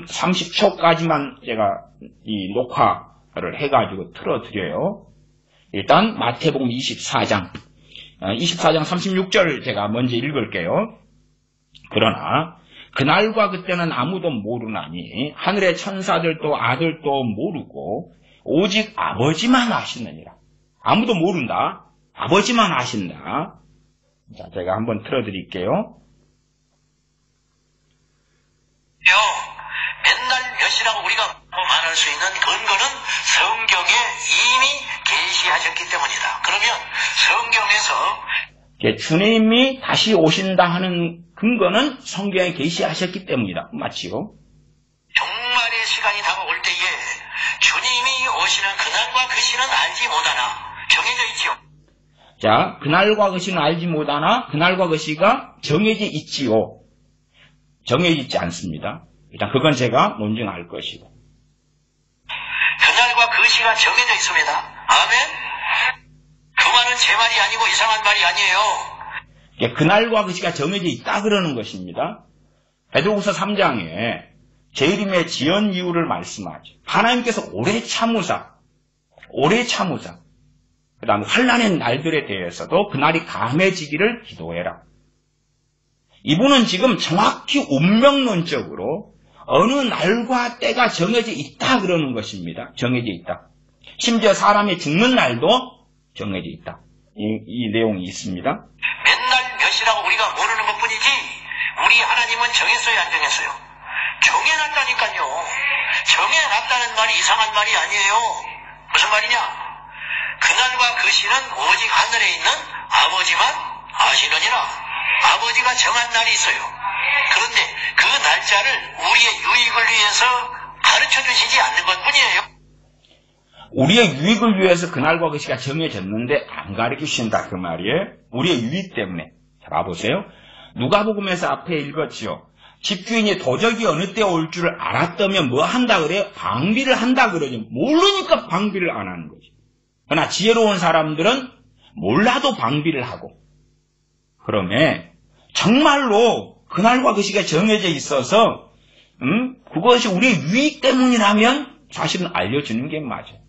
30초까지만 제가 이 녹화를 해가지고 틀어드려요. 일단 마태복음 24장 36절 제가 먼저 읽을게요. 그러나 그날과 그때는 아무도 모르나니 하늘의 천사들도 아들도 모르고 오직 아버지만 아시느니라. 아무도 모른다. 아버지만 아신다. 자, 제가 한번 틀어드릴게요. 맨날 몇이라고 우리가 말할 수 있는 근거는 성경에 이미 계시하셨기 때문이다. 그러면 성경에서 주님이 다시 오신다 하는 근거는 성경에 계시하셨기 때문이다. 맞지요? 종말의 시간이 다가올 때에 주님이 오시는 그날과 그 시는 알지 못하나 정해져 있지요. 자, 그날과 그 시는 알지 못하나 그날과 그 시가 정해져 있지요. 정해져 있지 않습니다. 일단 그건 제가 논증할 것이고. 그날과 그 시가 정해져 있습니다. 아멘. 그 말은 제 말이 아니고 이상한 말이 아니에요. 그날과 그 시가 정해져 있다 그러는 것입니다. 베드로후서 3장에 재림의 지연 이유를 말씀하죠. 하나님께서 오래 참으사 그 다음 환난의 날들에 대해서도 그날이 감해지기를 기도해라. 이분은 지금 정확히 운명론적으로 어느 날과 때가 정해져 있다 그러는 것입니다. 정해져 있다. 심지어 사람이 죽는 날도 정해져 있다. 이 내용이 있습니다. 맨날 몇이라고 우리가 모르는 것뿐이지 우리 하나님은 정했어요 안 정했어요? 정해놨다니까요. 정해놨다는 말이 이상한 말이 아니에요. 무슨 말이냐? 그날과 그 시는 오직 하늘에 있는 아버지만 아시느니라. 아버지가 정한 날이 있어요. 그런데 그 날짜를 우리의 유익을 위해서 가르쳐 주시지 않는 것뿐이에요. 우리의 유익을 위해서 그날과 그 시가 정해졌는데 안 가르쳐 주신다 그 말이에요. 우리의 유익 때문에. 자, 봐보세요. 누가복음에서 앞에 읽었지요. 집주인이 도적이 어느 때 올 줄을 알았다면 뭐 한다 그래요? 방비를 한다 그러죠. 모르니까 방비를 안 하는 거죠. 그러나 지혜로운 사람들은 몰라도 방비를 하고. 그러면 정말로 그날과 그 시가 정해져 있어서 그것이 우리의 유익 때문이라면 사실은 알려주는 게 맞아요.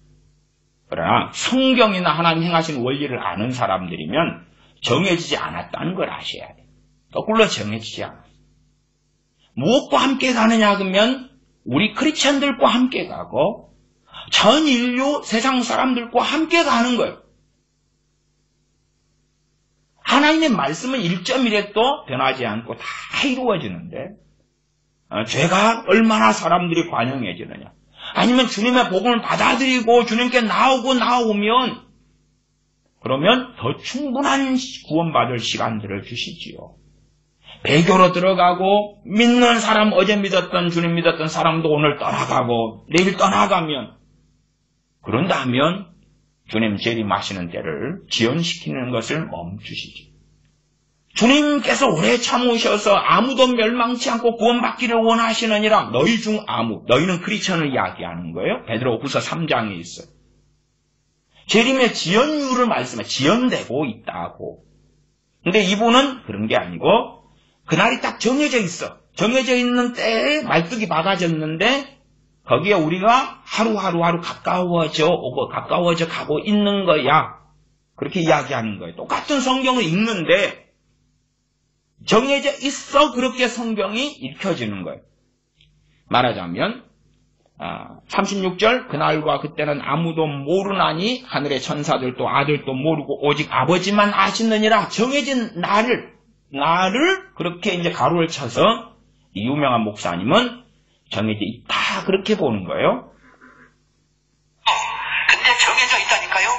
그러나 성경이나 하나님 행하신 원리를 아는 사람들이면 정해지지 않았다는 걸 아셔야 돼요. 거꾸로 정해지지 않아요. 무엇과 함께 가느냐 그러면 우리 크리스천들과 함께 가고 전 인류 세상 사람들과 함께 가는 거예요. 하나님의 말씀은 1.1획도 변하지 않고 다 이루어지는데 죄가 얼마나 사람들이 관영해지느냐. 아니면 주님의 복음을 받아들이고 주님께 나오면 그러면 더 충분한 구원받을 시간들을 주시지요. 배교로 들어가고 믿는 사람, 어제 믿었던 주님 믿었던 사람도 오늘 떠나가고 내일 떠나가면 그런다면 주님 재림하시는 때를 지연시키는 것을 멈추시지. 주님께서 오래 참으셔서 아무도 멸망치 않고 구원받기를 원하시느니라. 너희 중 아무, 너희는 크리스천을 이야기하는 거예요. 베드로후서 3장에 있어요. 재림의 지연율을 말씀해 지연되고 있다고. 근데 이분은 그런 게 아니고 그날이 딱 정해져 있어. 정해져 있는 때에 말뚝이 박아졌는데 거기에 우리가 하루하루 가까워져 오고 가까워져 가고 있는 거야. 그렇게 이야기하는 거예요. 똑같은 성경을 읽는데 정해져 있어 그렇게 성경이 읽혀지는 거예요. 말하자면 36절 그날과 그때는 아무도 모르나니 하늘의 천사들도 아들도 모르고 오직 아버지만 아시느니라. 정해진 날을 그렇게 이제 가로를 쳐서 이 유명한 목사님은 정해져 있다 그렇게 보는 거예요. 근데 정해져 있다니까요.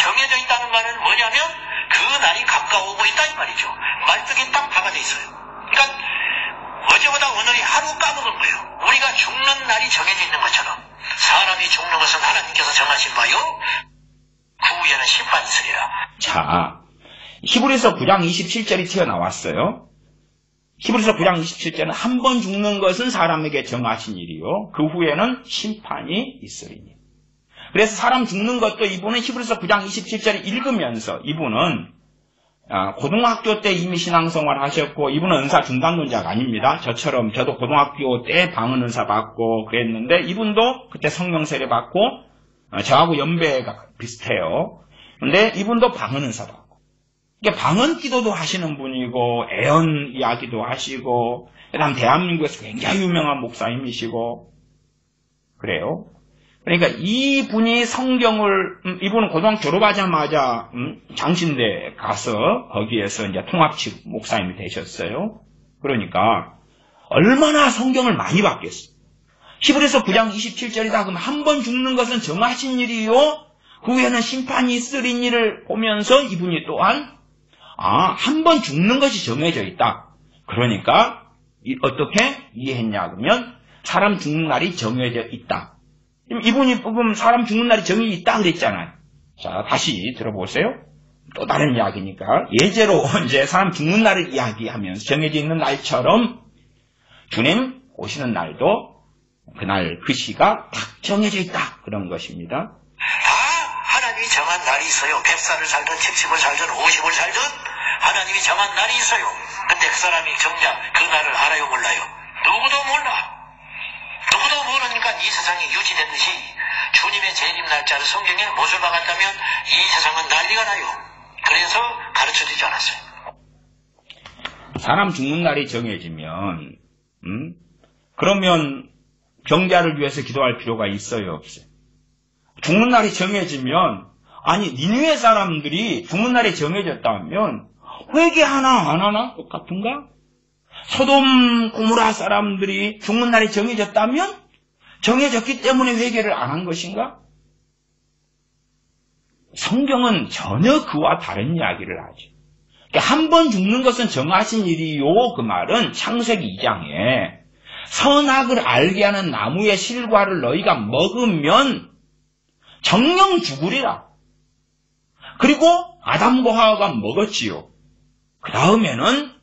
정해져 있다는 말은 뭐냐면 그 날이 가까워오고 있다 이 말이죠. 말뚝이 딱 박아져 있어요. 그러니까 어제보다 오늘이 하루 까먹은 거예요. 우리가 죽는 날이 정해져 있는 것처럼 사람이 죽는 것은 하나님께서 정하신 바요. 그 후에는 심판이 있으리라. 자, 히브리서 9장 27절이 튀어나왔어요. 히브리서 9장 27절은 한 번 죽는 것은 사람에게 정하신 일이요. 그 후에는 심판이 있으리니. 그래서 사람 죽는 것도 이분은 히브리서 9장 27절을 읽으면서 이분은 고등학교 때 이미 신앙생활 하셨고 이분은 은사 중단론자가 아닙니다. 저처럼 저도 고등학교 때 방언 은사 받고 그랬는데 이분도 그때 성령 세례 받고 저하고 연배가 비슷해요. 근데 이분도 방언 은사 받고 그러니까 방언 기도도 하시는 분이고 애언 이야기도 하시고 그다음 대한민국에서 굉장히 유명한 목사님이시고 그래요. 그러니까 이분이 성경을 이분은 고등학교 졸업하자마자 장신대 가서 거기에서 이제 통합측 목사님이 되셨어요. 그러니까 얼마나 성경을 많이 봤겠어요. 히브리서 9장 27절이다 그러면 한 번 죽는 것은 정하신 일이요. 그 후에는 심판이 있으리니를 보면서 이분이 또한 한 번 죽는 것이 정해져 있다. 그러니까 어떻게 이해했냐 그러면 사람 죽는 날이 정해져 있다. 이분이 지금 사람 죽는 날이 정해져 있다 그랬잖아요. 자, 다시 들어보세요. 또 다른 이야기니까 예제로 이제 사람 죽는 날을 이야기하면서 정해져 있는 날처럼 주님 오시는 날도 그날 그 시가 딱 정해져 있다 그런 것입니다. 하나님이 정한 날이 있어요. 100살을 살든 70을 살든 50을 살든 하나님이 정한 날이 있어요. 근데 그 사람이 정작 그 날을 알아요 몰라요? 누구도 몰라. 누구도 모르니까 이 세상이 유지됐듯이 주님의 재림 날짜를 성경에 못을 박았다면 이 세상은 난리가 나요. 그래서 가르쳐주지 않았어요. 사람 죽는 날이 정해지면 그러면 병자를 위해서 기도할 필요가 있어요 없어요? 죽는 날이 정해지면 니느웨 사람들이 죽는 날이 정해졌다면 회개 하나 안 하나 똑같은가? 소돔 고모라 사람들이 죽는 날이 정해졌다면 정해졌기 때문에 회개를 안 한 것인가? 성경은 전혀 그와 다른 이야기를 하죠. 그러니까 한 번 죽는 것은 정하신 일이요. 그 말은 창세기 2장에 선악을 알게 하는 나무의 실과를 너희가 먹으면 정령 죽으리라. 그리고 아담과 하와가 먹었지요. 그 다음에는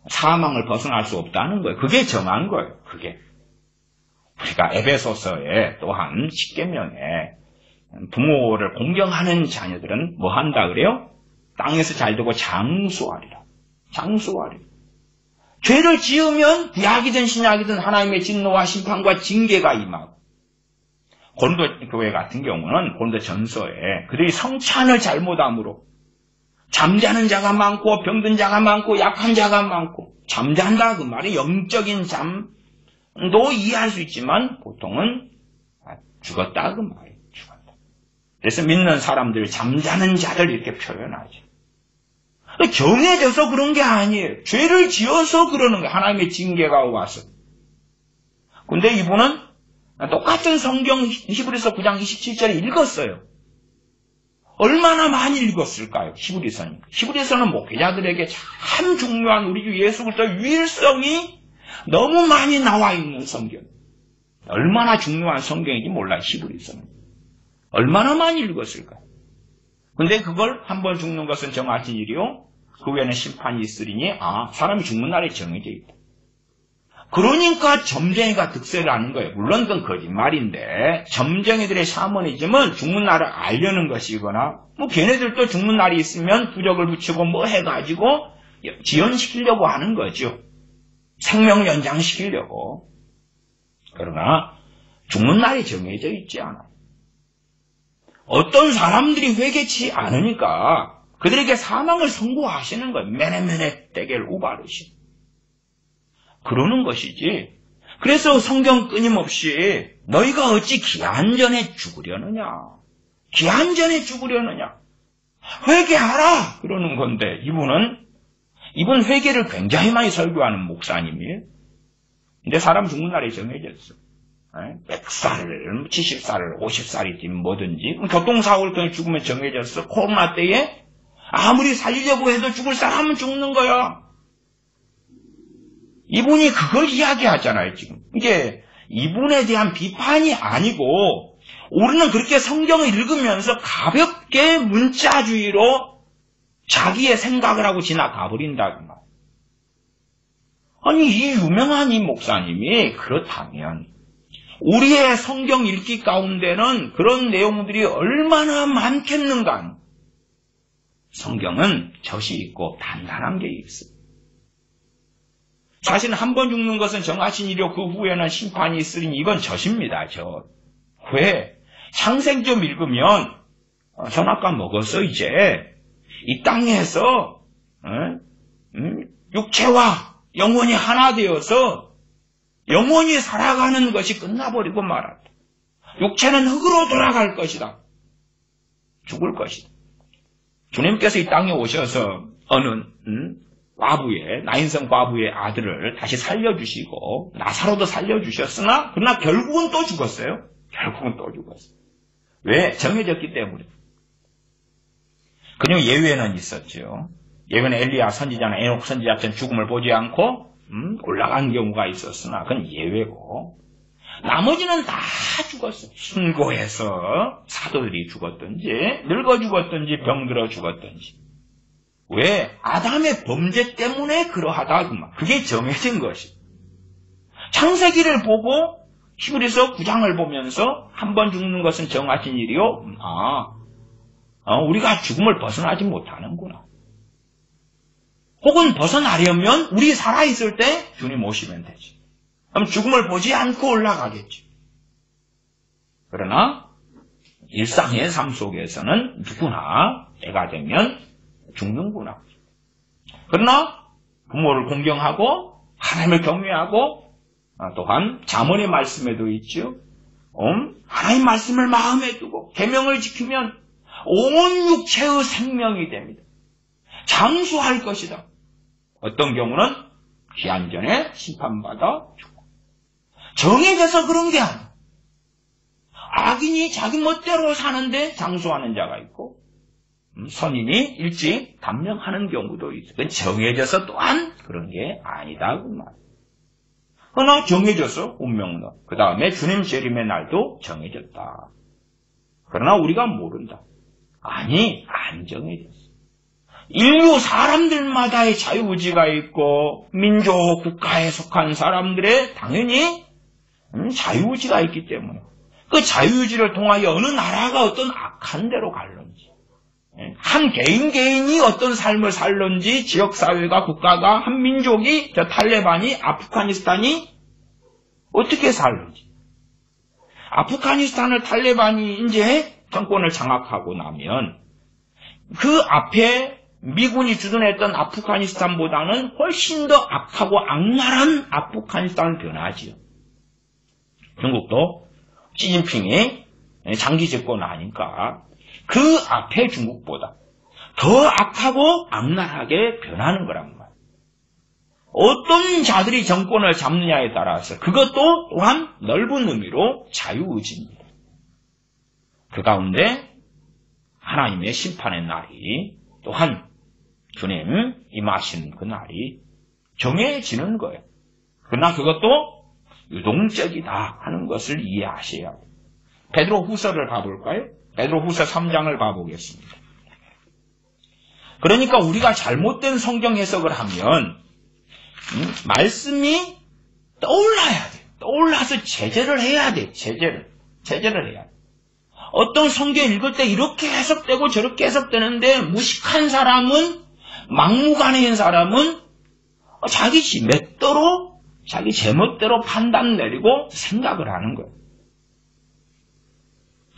사망을 벗어날 수 없다는 거예요. 그게 정한 거예요. 그게. 우리가 에베소서에 또한 10계명에 부모를 공경하는 자녀들은 뭐 한다 그래요? 땅에서 잘 되고 장수하리라. 장수하리라. 죄를 지으면 구약이든 신약이든 하나님의 진노와 심판과 징계가 임하고, 고린도 교회 같은 경우는 고린도 전서에 그들이 성찬을 잘못함으로 잠자는 자가 많고 병든 자가 많고 약한 자가 많고, 잠잔다 그 말이 영적인 잠도 이해할 수 있지만 보통은 죽었다 그 말이에요. 죽었다. 그래서 믿는 사람들 잠자는 자를 이렇게 표현하죠. 정해져서 그런 게 아니에요. 죄를 지어서 그러는 거예요. 하나님의 징계가 와서. 근데 이분은 똑같은 성경 히브리서 9장 27절에 읽었어요. 얼마나 많이 읽었을까요? 히브리서는. 히브리서는 목회자들에게 참 중요한 우리 주 예수 그리스도의 유일성이 너무 많이 나와 있는 성경. 얼마나 중요한 성경인지 몰라요. 히브리서는. 얼마나 많이 읽었을까요? 근데 그걸 한 번 죽는 것은 정하신 일이요, 그 후에는 심판이 있으리니, 사람이 죽는 날이 정해져 있다. 그러니까 점쟁이가 득세를 하는 거예요. 물론 그건 거짓말인데, 점쟁이들의 샤머니즘은 죽는 날을 알려는 것이거나, 걔네들도 죽는 날이 있으면 부적을 붙이고 해가지고 지연시키려고 하는 거죠. 생명 연장시키려고. 그러나 죽는 날이 정해져 있지 않아요. 어떤 사람들이 회개치 않으니까 그들에게 사망을 선고하시는 거예요. 메네메네 데겔 우바르시. 그러는 것이지. 그래서 성경 끊임없이 너희가 어찌 기한전에 죽으려느냐. 기한전에 죽으려느냐. 회개하라. 그러는 건데 이분 회개를 굉장히 많이 설교하는 목사님이에요. 근데 사람 죽는 날이 정해졌어. 100살, 70살, 50살이지 뭐든지. 교통사고를 통해 죽으면 정해졌어. 코로나 때에 아무리 살리려고 해도 죽을 사람은 죽는 거야. 이분이 그걸 이야기하잖아요, 지금. 이게 이분에 대한 비판이 아니고, 우리는 그렇게 성경을 읽으면서 가볍게 문자주의로 자기의 생각을 하고 지나가 버린다. 아니, 이 유명한 이 목사님이 그렇다면, 우리의 성경 읽기 가운데는 그런 내용들이 얼마나 많겠는가. 성경은 젖이 있고 단단한 게 있어요. 사실 한 번 죽는 것은 정하신 일이요 그 후에는 심판이 있으니 이건 젖입니다. 젖. 왜? 창세기 좀 읽으면 선악과 먹어서 이제 이 땅에서 육체와 영혼이 하나 되어서 영혼이 살아가는 것이 끝나버리고 말았다. 육체는 흙으로 돌아갈 것이다. 죽을 것이다. 주님께서 이 땅에 오셔서 어느 과부의, 나인성 과부의 아들을 다시 살려주시고 나사로도 살려주셨으나 그러나 결국은 또 죽었어요. 결국은 또 죽었어요. 왜? 정해졌기 때문에. 그냥 예외는 있었죠. 예외는 엘리야 선지자나 에녹 선지자처럼 죽음을 보지 않고 올라간 경우가 있었으나 그건 예외고, 나머지는 다 죽었어요. 순고해서 사도들이 죽었든지 늙어 죽었든지 병들어 죽었든지. 왜? 아담의 범죄 때문에 그러하다. 그게 정해진 것이. 창세기를 보고 히브리서 9장을 보면서 한 번 죽는 것은 정하신 일이요. 우리가 죽음을 벗어나지 못하는구나. 혹은 벗어나려면 우리 살아있을 때 주님 오시면 되지. 그럼 죽음을 보지 않고 올라가겠지. 그러나 일상의 삶 속에서는 누구나 때가 되면 죽는구나. 그러나 부모를 공경하고 하나님을 경외하고, 또한 잠언의 말씀에도 있죠. 하나님 말씀을 마음에 두고 계명을 지키면 온 육체의 생명이 됩니다. 장수할 것이다. 어떤 경우는 기한전에 심판받아 죽고. 정해져서 그런 게 아니야. 악인이 자기 멋대로 사는데 장수하는 자가 있고, 선인이 일찍 단명하는 경우도 있어. 그건 정해져서 또한 그런 게 아니다. 그 말. 그러나 정해져서 운명론. 그 다음에 주님 재림의 날도 정해졌다. 그러나 우리가 모른다. 아니, 안 정해졌어. 인류 사람들마다의 자유의지가 있고 민족, 국가에 속한 사람들의 당연히 자유의지가 있기 때문에 그 자유의지를 통하여 어느 나라가 어떤 악한 데로 갈는지, 한 개인이 어떤 삶을 살는지, 지역사회가, 국가가, 한 민족이, 저 탈레반이, 아프가니스탄이 어떻게 살는지. 아프가니스탄을 탈레반이 이제 정권을 장악하고 나면 그 앞에 미군이 주둔했던 아프가니스탄보다는 훨씬 더 악하고 악랄한 아프가니스탄을 변하지요. 중국도 시진핑이 장기 집권을 하니까 그 앞에 중국보다 더 악하고 악랄하게 변하는 거란 말이에요. 어떤 자들이 정권을 잡느냐에 따라서 그것도 또한 넓은 의미로 자유의지입니다. 그 가운데 하나님의 심판의 날이 또한 주님 임하시는 그 날이 정해지는 거예요. 그러나 그것도 유동적이다 하는 것을 이해하셔야 해요. 베드로 후서를 봐볼까요? 베드로 후서 3장을 봐보겠습니다. 그러니까 우리가 잘못된 성경 해석을 하면 말씀이 떠올라야 돼요. 떠올라서 제재를 해야 돼요. 제재를 해야 돼요. 어떤 성경 읽을 때 이렇게 해석되고 저렇게 해석되는데 무식한 사람은, 막무가내인 사람은 자기 지멋대로, 자기 제멋대로 판단 내리고 생각을 하는 거예요.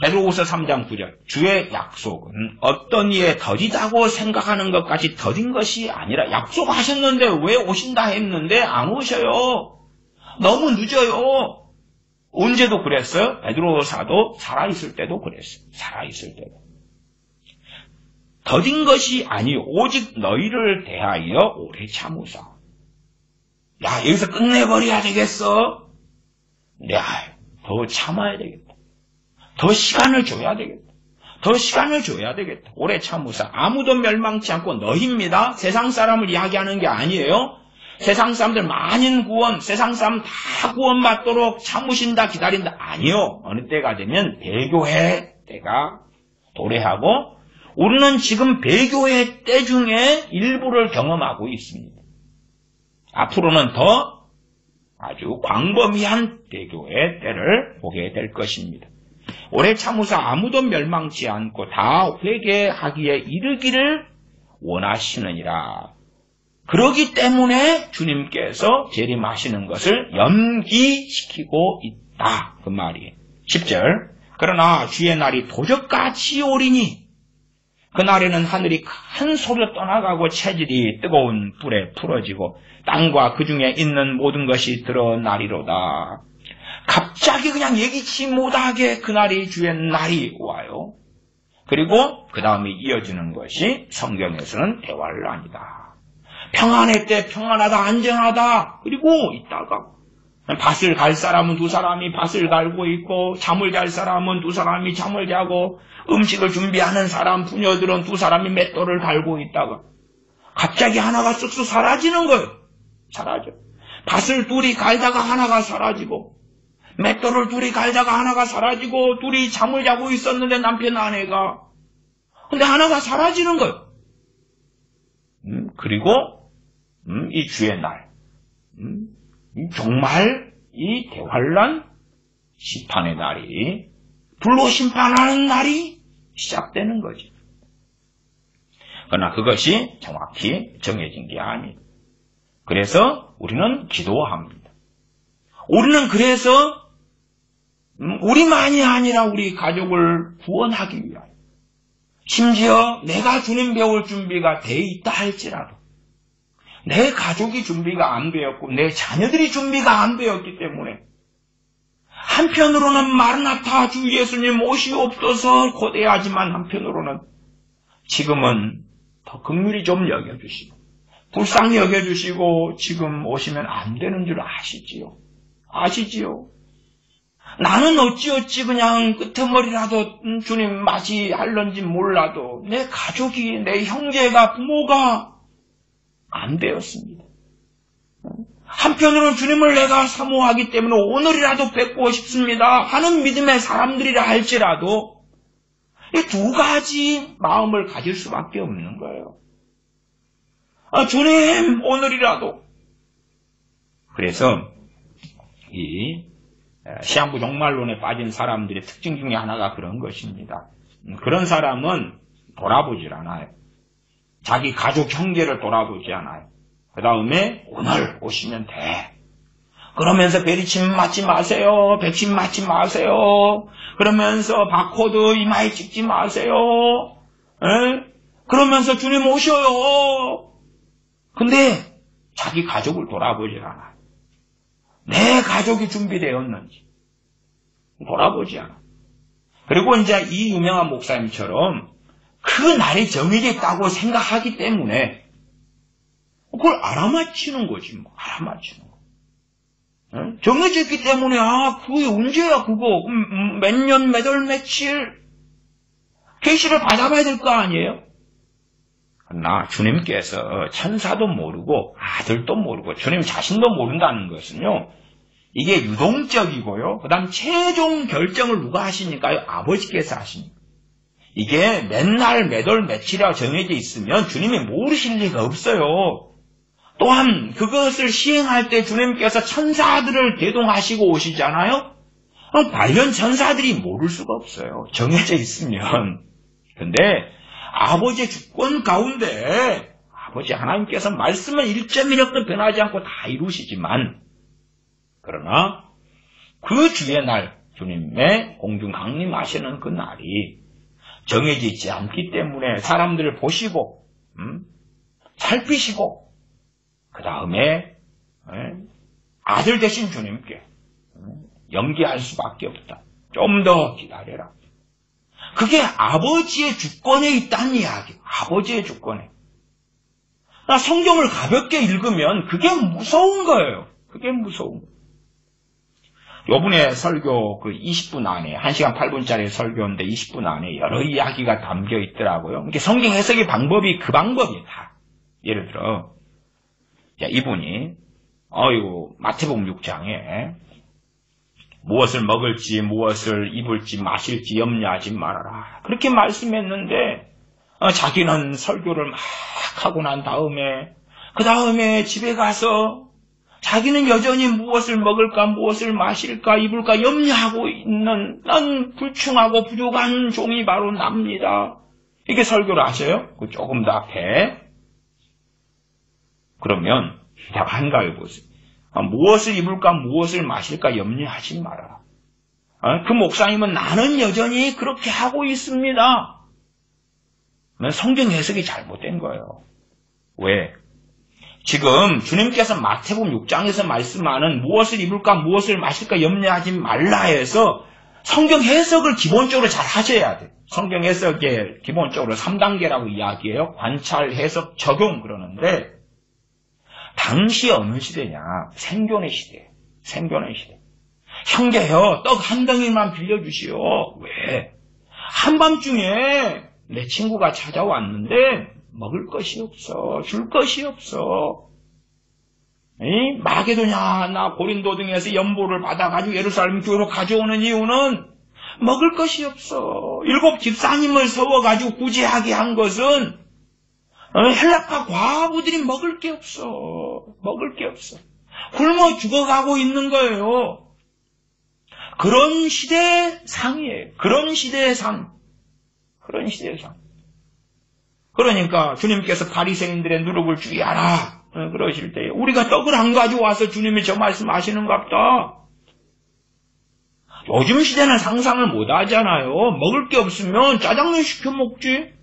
베드로후서 3장 9절 주의 약속은 어떤 이에 더디다고 생각하는 것까지 더딘 것이 아니라 약속하셨는데 왜 오신다 했는데 안 오셔요. 너무 늦어요. 언제도 그랬어요. 베드로사도 살아있을 때도 그랬어요. 살아있을 때도. 더딘 것이 아니 오직 너희를 대하여 오래 참으사. 야, 여기서 끝내버려야 되겠어. 야, 더 참아야 되겠다. 더 시간을 줘야 되겠다. 더 시간을 줘야 되겠다. 오래 참으사. 아무도 멸망치 않고 너희입니다. 세상 사람을 이야기하는 게 아니에요. 세상 사람들 만인 구원, 세상 사람 다 구원받도록 참으신다, 기다린다. 아니요. 어느 때가 되면 배교회 때가 도래하고 우리는 지금 배교회 때 중에 일부를 경험하고 있습니다. 앞으로는 더 아주 광범위한 배교회 때를 보게 될 것입니다. 오래 참으사 아무도 멸망치 않고 다 회개하기에 이르기를 원하시느니라. 그러기 때문에 주님께서 재림하시는 것을 연기시키고 있다. 그 말이에요. 10절 그러나 주의 날이 도적같이 오리니 그날에는 하늘이 큰 소리로 떠나가고 체질이 뜨거운 불에 풀어지고 땅과 그 중에 있는 모든 것이 드러나리로다. 갑자기 그냥 예기치 못하게 그날이 주의 날이 와요. 그리고 그 다음에 이어지는 것이 성경에서는 대환란이다. 평안할 때 평안하다, 안전하다. 그리고 있다가 밭을 갈 사람은 두 사람이 밭을 갈고 있고 잠을 잘 사람은 두 사람이 잠을 자고 음식을 준비하는 사람, 부녀들은 두 사람이 맷돌을 갈고 있다가 갑자기 하나가 쑥쑥 사라지는 거예요. 사라져. 밭을 둘이 갈다가 하나가 사라지고 맷돌을 둘이 갈다가 하나가 사라지고 둘이 잠을 자고 있었는데 남편 아내가 근데 하나가 사라지는 거예요. 그리고 이 주의 날 정말 이 대환란 심판의 날이 불로 심판하는 날이 시작되는 거죠. 그러나 그것이 정확히 정해진 게 아니에요. 그래서 우리는 기도합니다. 우리는 그래서 우리만이 아니라 우리 가족을 구원하기 위하여 심지어 내가 주님 배울 준비가 돼 있다 할지라도 내 가족이 준비가 안 되었고 내 자녀들이 준비가 안 되었기 때문에 한편으로는 마르나타 주 예수님 오시옵소서 고대하지만 한편으로는 지금은 더 긍휼히 좀 여겨주시고 불쌍히 여겨주시고 지금 오시면 안 되는 줄 아시지요? 아시지요? 나는 어찌어찌 그냥 끄트머리라도 주님 맞이할런지 몰라도 내 가족이 내 형제가 부모가 안 되었습니다. 한편으로는 주님을 내가 사모하기 때문에 오늘이라도 뵙고 싶습니다 하는 믿음의 사람들이라 할지라도 이 두 가지 마음을 가질 수밖에 없는 거예요. 주님 오늘이라도. 그래서 이 시한부 종말론에 빠진 사람들의 특징 중에 하나가 그런 것입니다. 그런 사람은 돌아보질 않아요. 자기 가족 형제를 돌아보지 않아요. 그 다음에 오늘 오시면 돼. 그러면서 베리침 맞지 마세요. 백신 맞지 마세요. 그러면서 바코드 이마에 찍지 마세요. 에? 그러면서 주님 오셔요. 근데 자기 가족을 돌아보질 않아요. 내 가족이 준비되었는지 돌아보지 않아요. 그리고 이제 이 유명한 목사님처럼 그 날이 정해져 있다고 생각하기 때문에 그걸 알아맞히는 거지, 뭐. 알아맞히는 거. 정해져 있기 때문에, 그게 언제야, 그거. 몇 년, 몇 월, 며칠. 계시를 받아봐야 될 거 아니에요? 그러나 주님께서 천사도 모르고 아들도 모르고 주님 자신도 모른다는 것은요, 이게 유동적이고요. 그 다음 최종 결정을 누가 하시니까요? 아버지께서 하십니다. 이게 맨날 몇 월 며칠이라고 정해져 있으면 주님이 모르실 리가 없어요. 또한 그것을 시행할 때 주님께서 천사들을 대동하시고 오시잖아요. 관련 천사들이 모를 수가 없어요. 정해져 있으면. 근데 아버지의 주권 가운데 아버지 하나님께서 말씀은 1.1획도 변하지 않고 다 이루시지만, 그러나 그 주의 날 주님의 공중 강림하시는 그 날이 정해져 있지 않기 때문에 사람들을 보시고 살피시고 그 다음에 아들 되신 주님께 연기할 수밖에 없다. 좀 더 기다려라. 그게 아버지의 주권에 있다는 이야기. 아버지의 주권에. 성경을 가볍게 읽으면 그게 무서운 거예요. 그게 무서운 거예요. 요번에 설교 그 20분 안에 1시간 8분짜리 설교인데 20분 안에 여러 이야기가 담겨 있더라고요. 이게 성경 해석의 방법이 그 방법이에요. 다. 예를 들어 이분이 마태복음 6장에 무엇을 먹을지 무엇을 입을지 마실지 염려하지 말아라. 그렇게 말씀했는데 자기는 설교를 막 하고 난 다음에 그 다음에 집에 가서 자기는 여전히 무엇을 먹을까 무엇을 마실까 입을까 염려하고 있는 난 불충하고 부족한 종이 바로 납니다. 이렇게 설교를 하셔요. 조금 더 앞에. 그러면 제가 한가위 보세요. 무엇을 입을까 무엇을 마실까 염려하지 말아라. 그 목사님은 나는 여전히 그렇게 하고 있습니다. 성경 해석이 잘못된 거예요. 왜? 지금 주님께서 마태복음 6장에서 말씀하는 무엇을 입을까 무엇을 마실까 염려하지 말라 해서 성경 해석을 기본적으로 잘 하셔야 돼요. 성경 해석의 기본적으로 3단계라고 이야기해요. 관찰, 해석, 적용 그러는데 당시 어느 시대냐? 생존의 시대. 생존의 시대. 형제여, 떡 한 덩이만 빌려주시오. 왜? 한밤중에 내 친구가 찾아왔는데 먹을 것이 없어. 줄 것이 없어. 마게도냐나 고린도 등에서 연보를 받아가지고 예루살렘 교회로 가져오는 이유는 먹을 것이 없어. 7 집사님을 세워가지고 구제하게 한 것은 헬라파 과부들이 먹을 게 없어. 먹을 게 없어. 굶어 죽어가고 있는 거예요. 그런 시대상이에요. 그런 시대의 상. 그런 시대의 상. 그러니까 주님께서 바리새인들의 누룩을 주의하라. 그러실 때 우리가 떡을 안 가져와서 주님이 저 말씀하시는갑다. 요즘 시대는 상상을 못 하잖아요. 먹을 게 없으면 짜장면 시켜 먹지.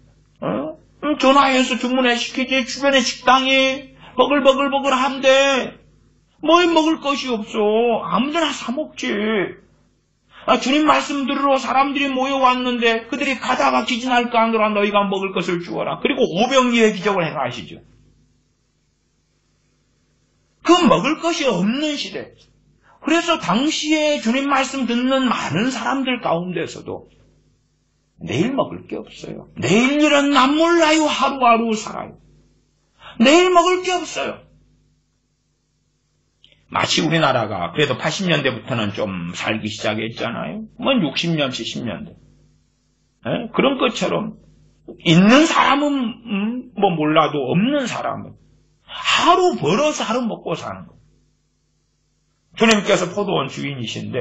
전화해서 주문해 시키지. 주변에 식당이 버글버글버글 한데 뭐 먹을 것이 없어. 아무데나 사 먹지. 주님 말씀 들으러 사람들이 모여왔는데 그들이 가다가 기진할까 하노라. 너희가 먹을 것을 주어라. 그리고 오병이의 기적을 행하시죠. 그 먹을 것이 없는 시대. 그래서 당시에 주님 말씀 듣는 많은 사람들 가운데서도 내일 먹을 게 없어요. 내일 일은 난 몰라요. 하루하루 살아요. 내일 먹을 게 없어요. 마치 우리나라가 그래도 80년대부터는 좀 살기 시작했잖아요. 60년, 70년대. 그런 것처럼 있는 사람은 뭐 몰라도 없는 사람은 하루 벌어서 하루 먹고 사는 거예요. 주님께서 포도원 주인이신데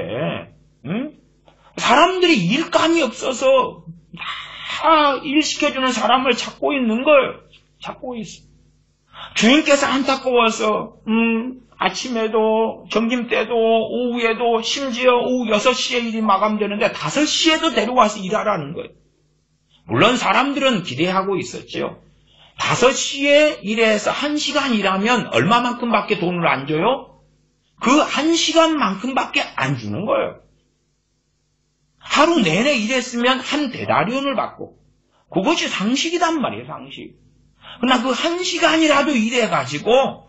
사람들이 일감이 없어서 다 일시켜주는 사람을 찾고 있는 거예요. 찾고 있어. 주인께서 안타까워서 아침에도 점심때도 오후에도 심지어 오후 6시에 일이 마감되는데 5시에도 데려와서 일하라는 거예요. 물론 사람들은 기대하고 있었죠. 5시에 일해서 1시간 일하면 얼마만큼밖에 돈을 안 줘요? 그 1시간만큼밖에 안 주는 거예요. 하루 내내 일했으면 한 대다리온을 받고 그것이 상식이단 말이에요. 상식. 그러나 그 1시간이라도 일해가지고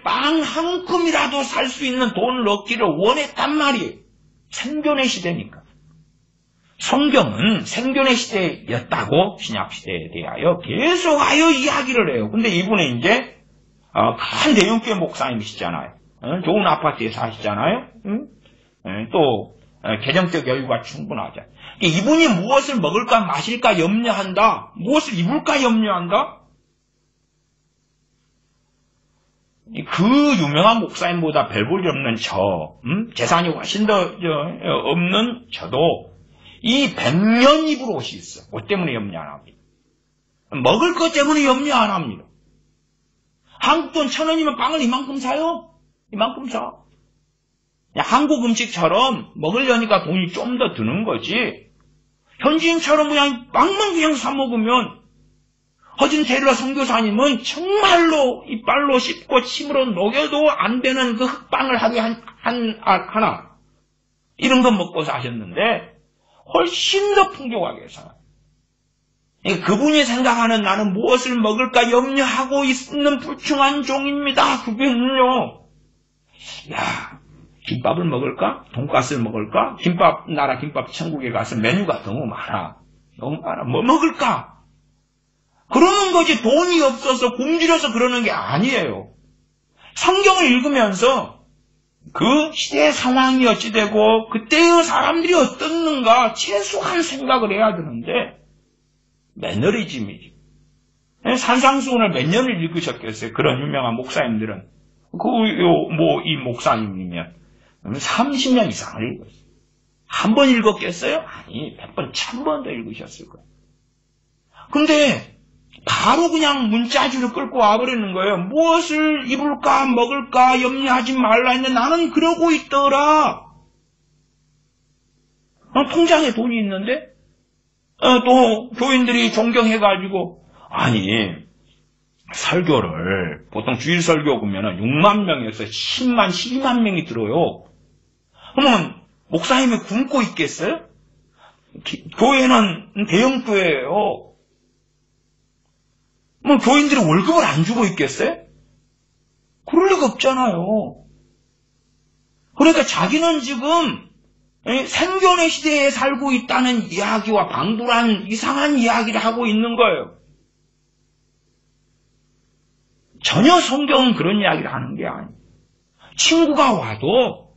빵 한 큼이라도 살 수 있는 돈을 얻기를 원했단 말이에요. 생존의 시대니까. 성경은 생존의 시대였다고 신약시대에 대하여 계속하여 이야기를 해요. 근데 이분은 이제 큰 대형교회 목사님이시잖아요. 좋은 아파트에 사시잖아요. 또 개정적 여유가 충분하죠. 이분이 무엇을 먹을까 마실까 염려한다. 무엇을 입을까 염려한다. 그 유명한 목사님보다 별 볼일 없는 재산이 훨씬 더 없는 저도 이 100년 입을 옷이 있어. 옷 때문에 염려 안 합니다. 먹을 것 때문에 염려 안 합니다. 한국 돈 1,000원이면 빵을 이만큼 사요? 이만큼 사. 한국 음식처럼 먹으려니까 돈이 좀 더 드는 거지. 현지인처럼 그냥 빵만 그냥 사 먹으면 허진 테일러 선교사님은 정말로 이빨로 씹고 침으로 녹여도 안 되는 그 흑빵을 하루에 하나 이런 거 먹고 사셨는데 훨씬 더 풍족하게 살아요. 그분이 생각하는 나는 무엇을 먹을까 염려하고 있는 불충한 종입니다. 그게는요. 야, 김밥을 먹을까? 돈가스를 먹을까? 나라 김밥 천국에 가서 메뉴가 너무 많아. 너무 많아. 뭐 먹을까? 그러는 거지 돈이 없어서 굶주려서 그러는 게 아니에요. 성경을 읽으면서 그 시대의 상황이 어찌 되고 그때의 사람들이 어떻는가 최소한 생각을 해야 되는데 매너리즘이지. 산상수훈을 몇 년을 읽으셨겠어요? 그런 유명한 목사님들은. 이 목사님이면 30년 이상을 읽었어요. 한 번 읽었겠어요? 아니, 100번, 1000번 더 읽으셨을 거예요. 근데 바로 그냥 문자줄을 끌고 와버리는 거예요. 무엇을 입을까 먹을까 염려하지 말라 했는데 나는 그러고 있더라. 통장에 돈이 있는데 또 교인들이 존경해가지고 아니 설교를 보통 주일 설교 보면은 6만 명에서 10만 12만 명이 들어요. 그러면 목사님이 굶고 있겠어요? 교회는 대형교회예요. 뭐 교인들이 월급을 안 주고 있겠어요? 그럴 리가 없잖아요. 그러니까 자기는 지금 생존의 시대에 살고 있다는 이야기와 방불한 이상한 이야기를 하고 있는 거예요. 전혀 성경은 그런 이야기를 하는 게 아니에요. 친구가 와도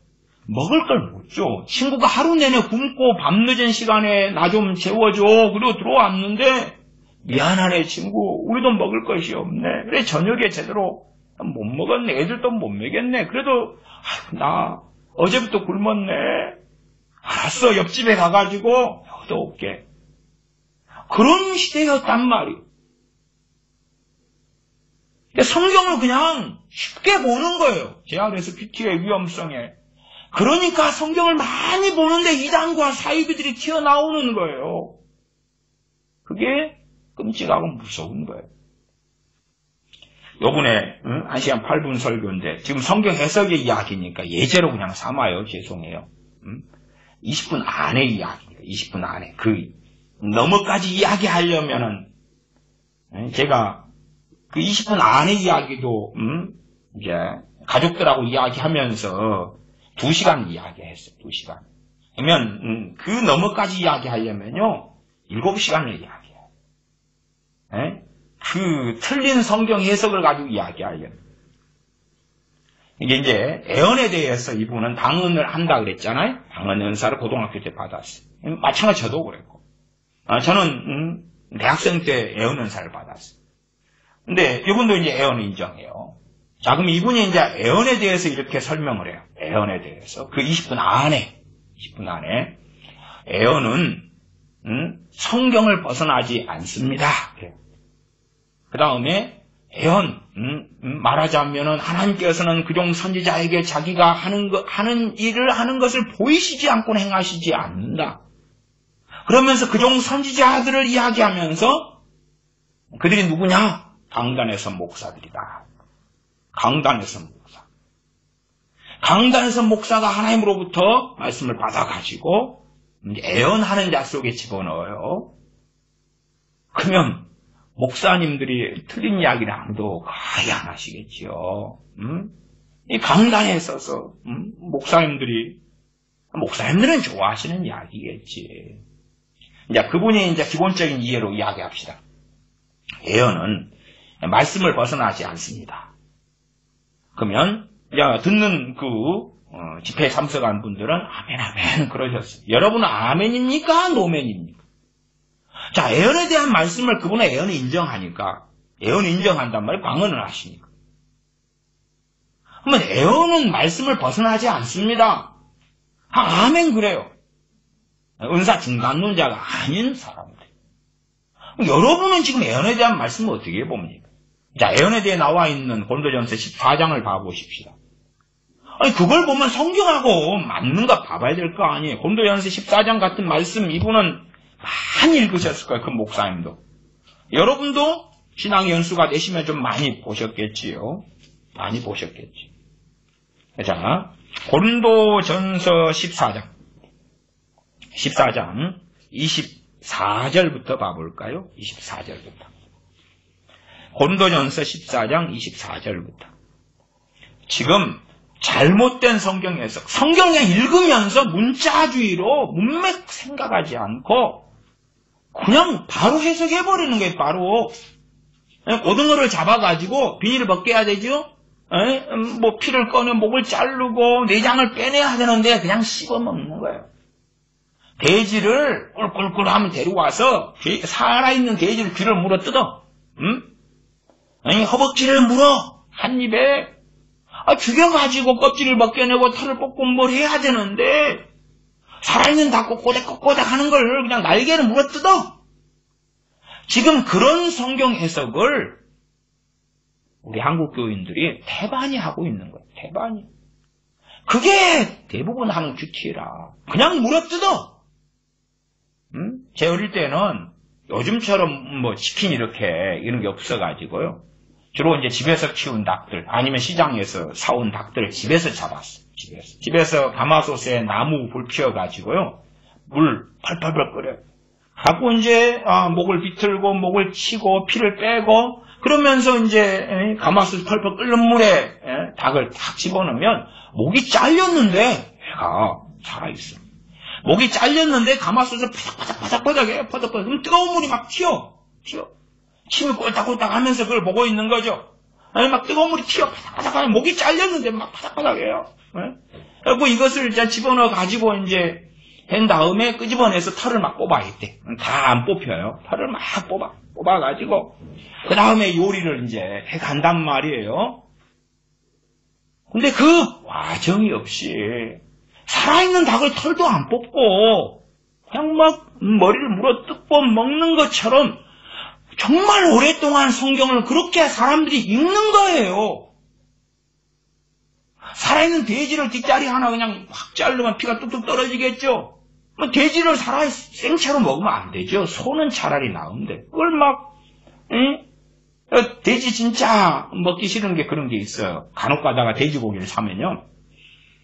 먹을 걸 못 줘. 친구가 하루 내내 굶고 밤늦은 시간에 나 좀 재워줘. 그리고 들어왔는데 미안하네 친구. 우리도 먹을 것이 없네. 그래 저녁에 제대로 못 먹었네. 애들도 못 먹였네. 그래도 나 어제부터 굶었네. 알았어. 옆집에 가가지고 얻어올게. 그런 시대였단 말이에요. 성경을 그냥 쉽게 보는 거예요. JRSPT의 위험성에. 그러니까 성경을 많이 보는데 이단과 사이비들이 튀어나오는 거예요. 그게 끔찍하고 무서운 거예요. 요번에 1시간 8분 설교인데 지금 성경 해석의 이야기니까 예제로 그냥 삼아요. 죄송해요. 20분 안에 이야기예요. 20분 안에. 너머까지 이야기하려면은 제가 그 20분 안에 이야기도 이제 가족들하고 이야기하면서 2시간 이야기했어요. 2시간. 그러면 그 너머까지 이야기하려면요 7시간을 이야기해요. 그 틀린 성경 해석을 가지고 이야기하려면 이게 이제 애언에 대해서 이분은 방언을 한다 그랬잖아요. 방언 연사를 고등학교 때 받았어요. 마찬가지 저도 그랬고 저는 대학생 때 애언 연사를 받았어요. 근데 이분도 이제 애언을 인정해요. 자, 그럼 이분이 이제 애언에 대해서 이렇게 설명을 해요. 애언에 대해서. 그 20분 안에 애언은 성경을 벗어나지 않습니다. 그 다음에 애언, 말하자면은 하나님께서는 그종 선지자에게 자기가 하는 일을 하는 것을 보이시지 않고 행하시지 않는다. 그러면서 그종 선지자들을 이야기하면서 그들이 누구냐? 강단에서 목사들이다. 강단에서 목사. 강단에서 목사가 하나님으로부터 말씀을 받아가지고 애언하는 자 속에 집어넣어요. 그러면 목사님들이 틀린 이야기를 아무도 거의 안 하시겠지요. 이 강단에 서서 목사님들은 좋아하시는 이야기겠지. 이제 그분이 이제 기본적인 이해로 이야기합시다. 애언은 말씀을 벗어나지 않습니다. 그러면 듣는 집회에 참석한 분들은 아멘 아멘 그러셨어요. 여러분은 아멘입니까? 노멘입니까? 자, 애언에 대한 말씀을 그분은 애언을 인정하니까 애언을 인정한단 말이에요. 방언을 하시니까. 그러면 애언은 말씀을 벗어나지 않습니다. 아멘 그래요. 은사 중간론자가 아닌 사람들. 여러분은 지금 애언에 대한 말씀을 어떻게 봅니까? 자, 애언에 대해 나와 있는 고린도전서 14장을 봐보십시다. 아니, 그걸 보면 성경하고 맞는가 봐봐야 될 거 아니에요. 고린도전서 14장 같은 말씀 이분은 많이 읽으셨을 거예요. 그 목사님도. 여러분도 신앙 연수가 되시면 좀 많이 보셨겠지요. 많이 보셨겠지. 자, 고린도전서 14장 24절부터 봐볼까요? 24절부터. 고린도전서 14장 24절부터. 지금 잘못된 성경 해석, 성경에 읽으면서 문자주의로 문맥 생각하지 않고 그냥 바로 해석해버리는 거예요. 바로 고등어를 잡아가지고 비닐을 벗겨야 되죠. 뭐 피를 꺼내 목을 자르고 내장을 빼내야 되는데 그냥 씹어먹는 거예요. 돼지를 꿀꿀꿀 하면 데려와서 살아있는 돼지를 귀를 물어 뜯어. 허벅지를 물어 한 입에 죽여가지고 껍질을 벗겨내고 털을 뽑고 뭘 해야 되는데 살아있는 닭고 꼬닥꼬닥 하는 걸 그냥 날개를 물어 뜯어. 지금 그런 성경 해석을 우리 한국 교인들이 태반이 하고 있는 거예요. 태반이. 그게 대부분 하는 큐티라. 그냥 물어 뜯어. 제 어릴 때는 요즘처럼 뭐 치킨 이런 게 없어가지고요. 주로 이제 집에서 키운 닭들, 아니면 시장에서 사온 닭들을 집에서 잡았어요. 집에서 가마솥에 나무 불 피워가지고요. 물 펄펄펄 끓여요. 갖고 이제, 목을 비틀고, 목을 치고, 피를 빼고, 그러면서 이제, 가마솥 펄펄 끓는 물에, 닭을 탁 집어넣으면, 목이 잘렸는데, 애가 살아있어. 목이 잘렸는데, 가마솥을 바닥바닥바닥해요. 바닥바닥. 그럼 뜨거운 물이 막 튀어. 침이 꼴딱꼴딱 하면서 그걸 보고 있는 거죠. 막 뜨거운 물이 튀어. 바닥바닥. 목이 잘렸는데 막 바닥바닥해요. 그리고 이것을 이제 집어넣어 가지고 이제 한 다음에 끄집어내서 털을 막 뽑아야 돼. 다 안 뽑혀요. 털을 막 뽑아가지고 그 다음에 요리를 이제 해간단 말이에요. 근데 그 과정이 없이 살아있는 닭을 털도 안 뽑고 그냥 막 머리를 물어 뜯고 먹는 것처럼 정말 오랫동안 성경을 그렇게 사람들이 읽는 거예요. 살아있는 돼지를 뒷다리 하나 그냥 확 자르면 피가 뚝뚝 떨어지겠죠. 돼지를 생채로 먹으면 안 되죠. 소는 차라리 나은데 그걸 막 돼지 진짜 먹기 싫은 게 그런 게 있어요. 간혹 가다가 돼지고기를 사면요,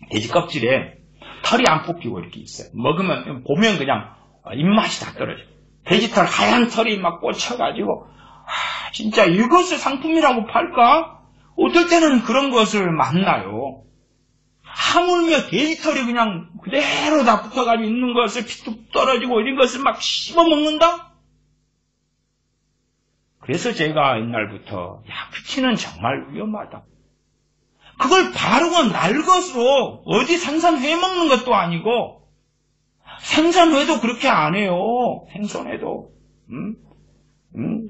돼지 껍질에 털이 안 뽑히고 이렇게 있어요. 먹으면 보면 그냥 입맛이 다 떨어져요. 돼지털 하얀 털이 막 꽂혀가지고 진짜 이것을 상품이라고 팔까? 어떨 때는 그런 것을 만나요. 하물며 돼지털이 그냥 그대로 다 붙어가지고 있는 것을 피뚝 떨어지고 이런 것을 막 씹어먹는다? 그래서 제가 옛날부터 큐티는 정말 위험하다. 그걸 바르고 날 것으로 어디 생선회 먹는 것도 아니고 생선회도 그렇게 안 해요. 생선회도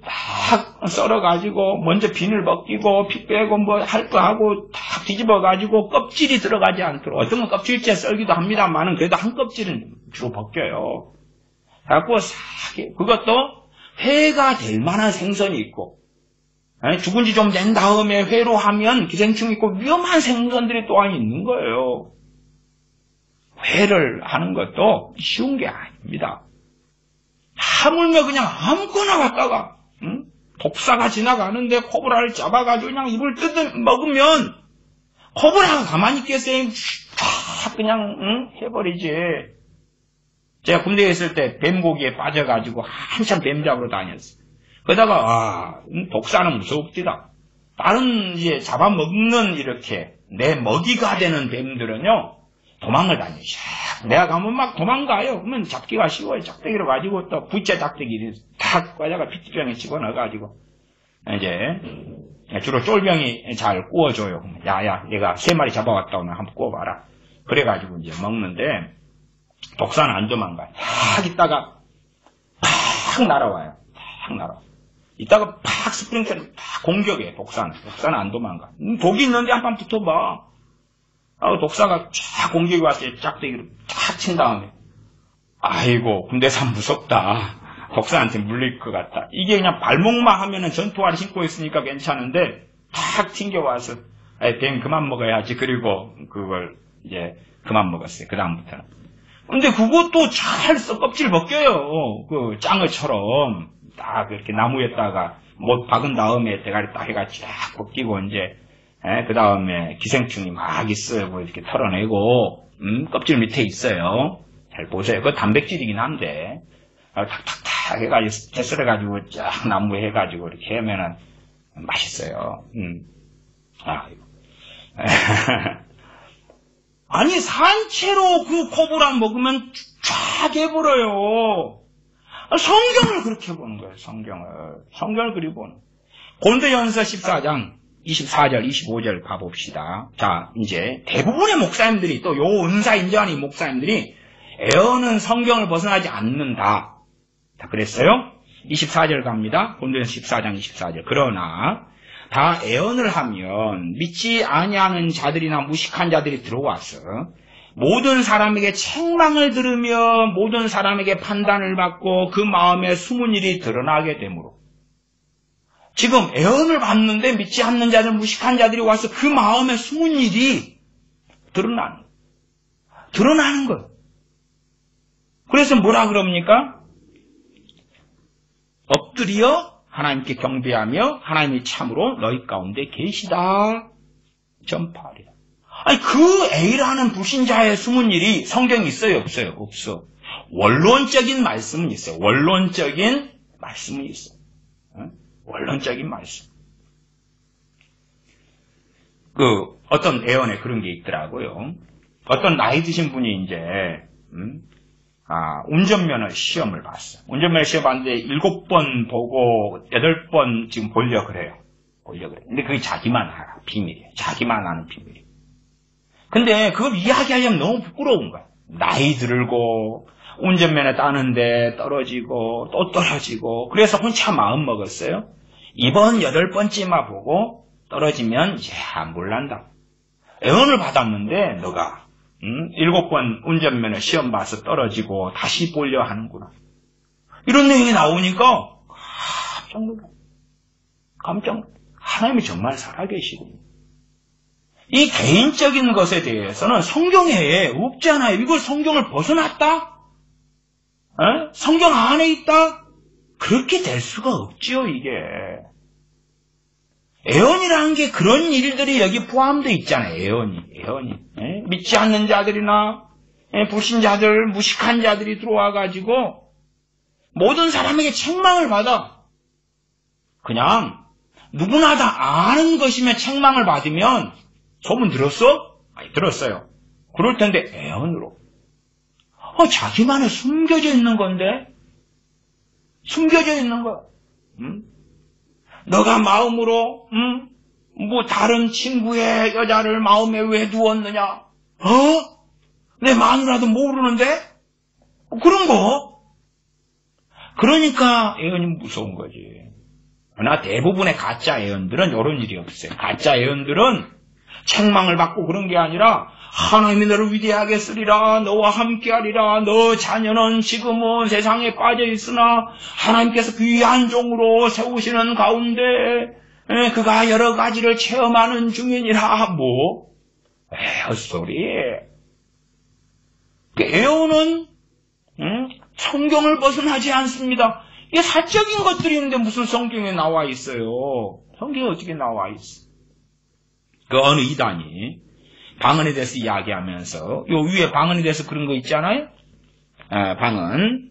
딱 썰어가지고 먼저 비늘 벗기고 피 빼고 뭐 할 거 하고 딱 뒤집어가지고 껍질이 들어가지 않도록, 어떤 건 껍질째 썰기도 합니다만은 그래도 한 껍질은 주로 벗겨요. 해갖고 그것도 회가 될 만한 생선이 있고, 죽은 지 좀 된 다음에 회로 하면 기생충이 있고 위험한 생선들이 또한 있는 거예요. 회를 하는 것도 쉬운 게 아닙니다. 하물며 그냥 아무거나 갖다가 독사가 지나가는데 코브라를 잡아가지고 그냥 입을 먹으면 코브라가 가만히 있겠어요? 쫙 그냥 해버리지. 제가 군대에 있을 때 뱀고기에 빠져가지고 한참 뱀 잡으러 다녔어요. 그러다가 독사는 무섭디다. 다른 이제 잡아먹는 이렇게 내 먹이가 되는 뱀들은요 도망을 다니죠. 내가 가면 막 도망가요. 그러면 잡기가 쉬워요. 짝대기를 가지고 또 부채 짝대기를 탁 과자가 피티병에 집어넣어가지고 이제 주로 쫄병이 잘 구워줘요. 야야 내가 3마리 잡아왔다 오늘 한번 구워봐라. 그래가지고 이제 먹는데 독사는 안 도망가요. 팍 있다가 팍 날아와요. 팍 날아와. 이따가 팍 스프링클을 팍 공격해. 독사는 안 도망가. 독이 있는데 한번 붙어봐. 독사가 쫙 공격이 왔어요. 짝대기로 쫙 친 다음에 아이고 군대산 무섭다. 독사한테 물릴 것 같다. 이게 그냥 발목만 하면은 전투화를 신고 있으니까 괜찮은데 탁 튕겨와서 뱀 그만 먹어야지. 그리고 그걸 이제 그만 먹었어요. 그 다음부터는. 근데 그것도 잘 껍질 벗겨요. 그 짱어처럼 딱 이렇게 나무에다가 못 박은 다음에 대가리 딱 해가지고 쫙 벗기고 이제 그 다음에 기생충이 막 있어요. 뭐 이렇게 털어내고 껍질 밑에 있어요. 잘 보세요. 그거 단백질이긴 한데 탁탁탁 해가지고 채썰어가지고 쫙 나무에 해가지고 이렇게 하면은 맛있어요. 아니 산채로 그 코브라 먹으면 쫙 해버려요. 성경을 그렇게 보는 거예요. 성경을 그리 보는. 고린도전서 14장 24절 25절 가봅시다. 자 이제 대부분의 목사님들이 또 요 은사 인정하는 이 목사님들이 애언은 성경을 벗어나지 않는다. 다 그랬어요? 24절 갑니다. 고린도전서 14장 24절. 그러나 다 애언을 하면 믿지 아니하는 자들이나 무식한 자들이 들어와서 모든 사람에게 책망을 들으며 모든 사람에게 판단을 받고 그 마음에 숨은 일이 드러나게 되므로 지금 애언을 받는데 믿지 않는 자들 무식한 자들이 와서 그 마음에 숨은 일이 드러나는 거예요. 그래서 뭐라 그럽니까? 엎드려 하나님께 경배하며 하나님이 참으로 너희 가운데 계시다 전파하리라. 아니 그 A라는 불신자의 숨은 일이 성경에 있어요? 없어요? 없어. 원론적인 말씀은 있어요. 원론적인 말씀은 있어요. 원론적인 말씀. 어떤 애언에 그런 게 있더라고요. 어떤 나이 드신 분이 이제 운전면허 시험을 봤어요. 운전면허 시험 봤는데 7번 보고 8번 지금 보려고 그래요. 근데 그게 자기만 알아. 비밀이에요. 자기만 아는 비밀이에요. 근데 그걸 이야기하려면 너무 부끄러운 거야. 나이 들고 운전면허 따는데 떨어지고 또 떨어지고 그래서 혼자 마음 먹었어요. 이번 8번째만 보고 떨어지면 이제 안 몰란다. 애언을 받았는데 너가 7번 운전면허 시험 봐서 떨어지고 다시 보려 하는구나. 이런 내용이 나오니까 깜짝 놀라. 하나님이 정말 살아계시고 이 개인적인 것에 대해서는 성경에 없지 않아요. 이걸 성경을 벗어났다? 성경 안에 있다? 그렇게 될 수가 없지요, 이게. 애언이라는 게 그런 일들이 여기 포함되어 있잖아요, 애언이. 믿지 않는 자들이나, 불신자들, 무식한 자들이 들어와가지고, 모든 사람에게 책망을 받아. 그냥, 누구나 다 아는 것이면 책망을 받으면, 소문 들었어? 아니, 들었어요. 그럴 텐데, 애언으로. 자기만의 숨겨져 있는 건데? 숨겨져 있는 거야. 너가 마음으로, 뭐 다른 친구의 여자를 마음에 왜 두었느냐? 내 마누라도 모르는데? 그런 거. 그러니까 애언이 무서운 거지. 그러나 대부분의 가짜 애언들은 이런 일이 없어요. 가짜 애언들은 책망을 받고 그런 게 아니라 하나님이 너를 위대하게 쓰리라. 너와 함께하리라. 너 자녀는 지금은 세상에 빠져 있으나 하나님께서 귀한 종으로 세우시는 가운데 그가 여러 가지를 체험하는 중이니라. 뭐? 헛소리. 애호는 성경을 벗어나지 않습니다. 이게 사적인 것들인데 무슨 성경에 나와 있어요. 성경에 어떻게 나와 있어? 그 어느 이단이 방언에 대해서 이야기하면서 요 위에 방언에 대해서 그런 거 있잖아요. 방언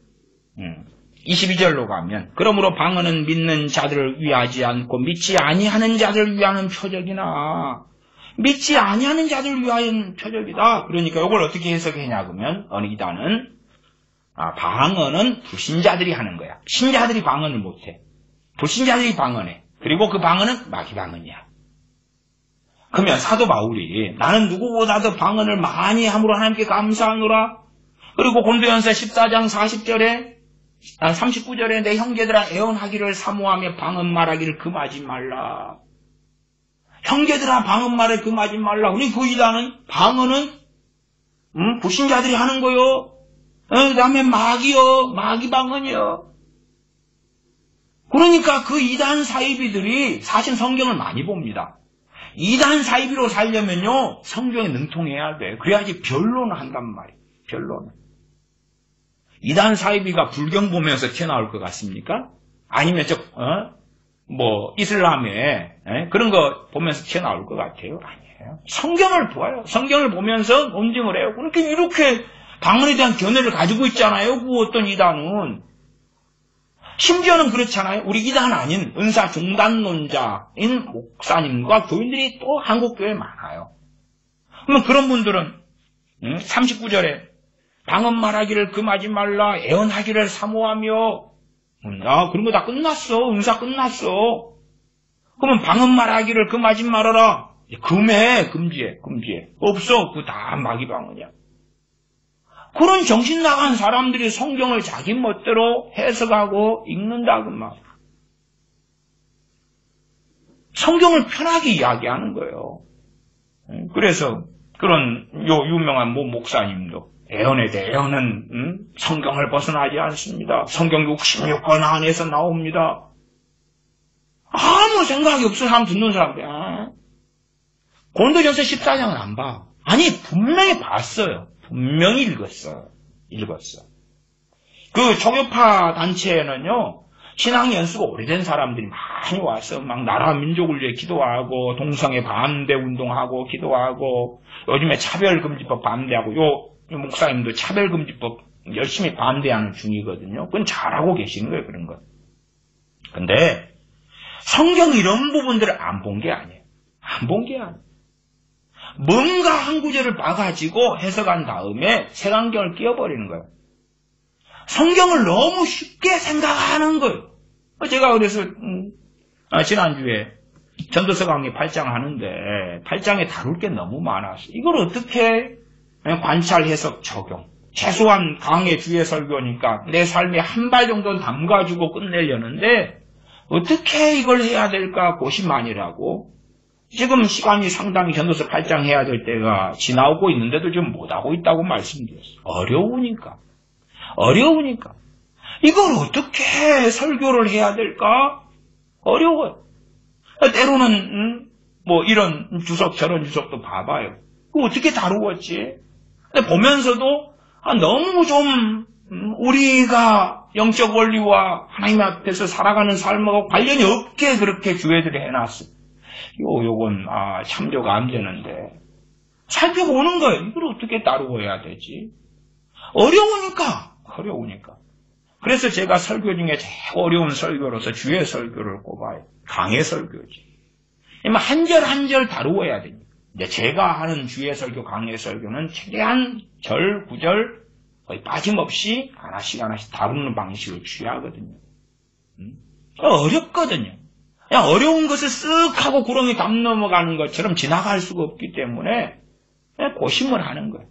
22절로 가면 그러므로 방언은 믿는 자들을 위하지 않고 믿지 아니하는 자들을 위하는 표적이나 믿지 아니하는 자들을 위하는 표적이다. 그러니까 이걸 어떻게 해석했냐 그러면 어느 이단은 방언은 불신자들이 하는 거야. 신자들이 방언을 못해. 불신자들이 방언해. 그리고 그 방언은 마귀 방언이야. 그러면 사도 바울이 나는 누구보다도 방언을 많이 함으로 하나님께 감사하노라. 그리고 고린도전서 14장 40절에 39절에 내 형제들아 애원하기를 사모하며 방언 말하기를 금하지 말라. 형제들아 방언 말을 금하지 말라. 우리 그 이단은 방언은 불신자들이 하는 거요. 그 다음에 마귀요. 마귀 방언이요. 그러니까 그 이단 사이비들이 사실 성경을 많이 봅니다. 이단 사이비로 살려면요 성경에 능통해야 돼. 그래야지 변론을 한단 말이에요. 변론을. 이단 사이비가 불경 보면서 튀어나올 것 같습니까? 아니면 이슬람에 그런 거 보면서 튀어나올 것 같아요? 아니에요. 성경을 봐요. 성경을 보면서 논증을 해요. 그렇게 이렇게 방언에 대한 견해를 가지고 있잖아요. 그 어떤 이단은. 심지어는 그렇잖아요. 우리 이단 아닌 은사 중단론자인 목사님과 교인들이 또 한국교회에 많아요. 그러면 그런 분들은 39절에 방언 말하기를 금하지 말라. 애언하기를 사모하며 그런 거 다 끝났어. 은사 끝났어. 그러면 방언 말하기를 금하지 말아라. 금해. 금지해. 없어. 그거 다 마귀 방언이야. 그런 정신 나간 사람들이 성경을 자기 멋대로 해석하고 읽는다 그 말. 성경을 편하게 이야기하는 거예요. 그래서 그런 유명한 목사님도 애언에 대해 애언은 성경을 벗어나지 않습니다. 성경 66권 안에서 나옵니다. 아무 생각이 없어 사람 듣는 사람들. 고린도전서 14장은 안 봐. 아니 분명히 봤어요. 분명히 읽었어. 그 초교파 단체에는요, 신앙 연수가 오래된 사람들이 많이 와서 막 나라 민족을 위해 기도하고, 동성애 반대 운동하고, 기도하고, 요즘에 차별금지법 반대하고, 요 목사님도 차별금지법 열심히 반대하는 중이거든요. 그건 잘하고 계신 거예요, 그런 거. 근데, 성경 이런 부분들을 안 본 게 아니에요. 뭔가 한 구절을 봐가지고 해석한 다음에 색안경을 끼워버리는 거예요. 성경을 너무 쉽게 생각하는 거예요. 제가 그래서 지난주에 전도서 강의 8장 하는데 8장에 다룰 게 너무 많았어요. 이걸 어떻게 관찰, 해석, 적용. 최소한 강의 주의 설교니까 내 삶에 한 발 정도는 담가주고 끝내려는데 어떻게 이걸 해야 될까 고심하니라고. 지금 시간이 상당히 전도서 8장 해야 될 때가 지나오고 있는데도 좀 못하고 있다고 말씀드렸어요. 어려우니까. 이걸 어떻게 설교를 해야 될까? 어려워요. 때로는 이런 주석 저런 주석도 봐봐요. 그거 어떻게 다루었지? 근데 보면서도 너무 좀 우리가 영적 원리와 하나님 앞에서 살아가는 삶하고 관련이 없게 그렇게 교회들이 해놨어요. 요건 참조가 안 되는데 살펴보는 거예요. 이걸 어떻게 다루어야 되지? 어려우니까. 그래서 제가 설교 중에 제일 어려운 설교로서 주의 설교를 꼽아요. 강의 설교지. 한 절 한 절 다루어야 됩니다. 이제 제가 하는 주의 설교, 강의 설교는 최대한 절, 구절 거의 빠짐없이 하나씩 다루는 방식을 취하거든요. 어렵거든요. 그냥 어려운 것을 쓱 하고 구렁이 담 넘어가는 것처럼 지나갈 수가 없기 때문에 그냥 고심을 하는 거예요.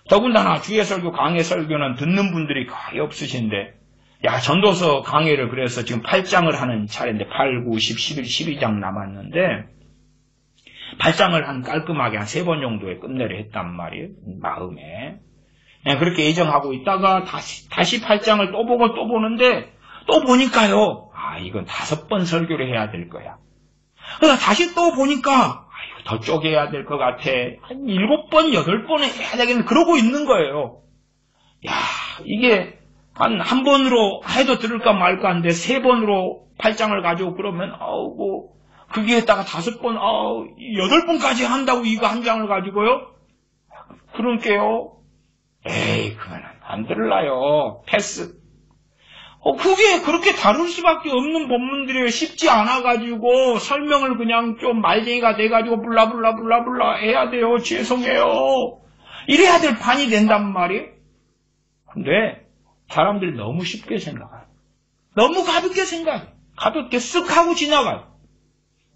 더군다나 주의 설교, 강의 설교는 듣는 분들이 거의 없으신데 전도서 강의를 그래서 지금 8장을 하는 차례인데 8, 9, 10, 11, 12장 남았는데 8장을 깔끔하게 한 3번 정도에 끝내려 했단 말이에요. 마음에. 그렇게 예정하고 있다가 다시 8장을 또 보고 또 보는데 또 보니까요. 이건 5번 설교를 해야 될 거야. 그래서 다시 또 보니까 더 쪼개야 될 것 같아. 한 7번, 8번은 해야 되겠는데 그러고 있는 거예요. 야, 이게 한 번으로 해도 들을까 말까 한데 3번으로 8장을 가지고 그러면 거기에다가 5번, 8번까지 한다고 이거 한 장을 가지고요? 그러게요. 에이, 그건 안 들을라요. 패스. 그게 그렇게 다룰 수밖에 없는 본문들이에요. 쉽지 않아가지고 설명을 그냥 좀 말쟁이가 돼가지고 블라블라 해야 돼요. 죄송해요. 이래야 될 판이 된단 말이에요. 근데 사람들이 너무 쉽게 생각해요. 너무 가볍게 생각해요. 가볍게 쓱 하고 지나가요.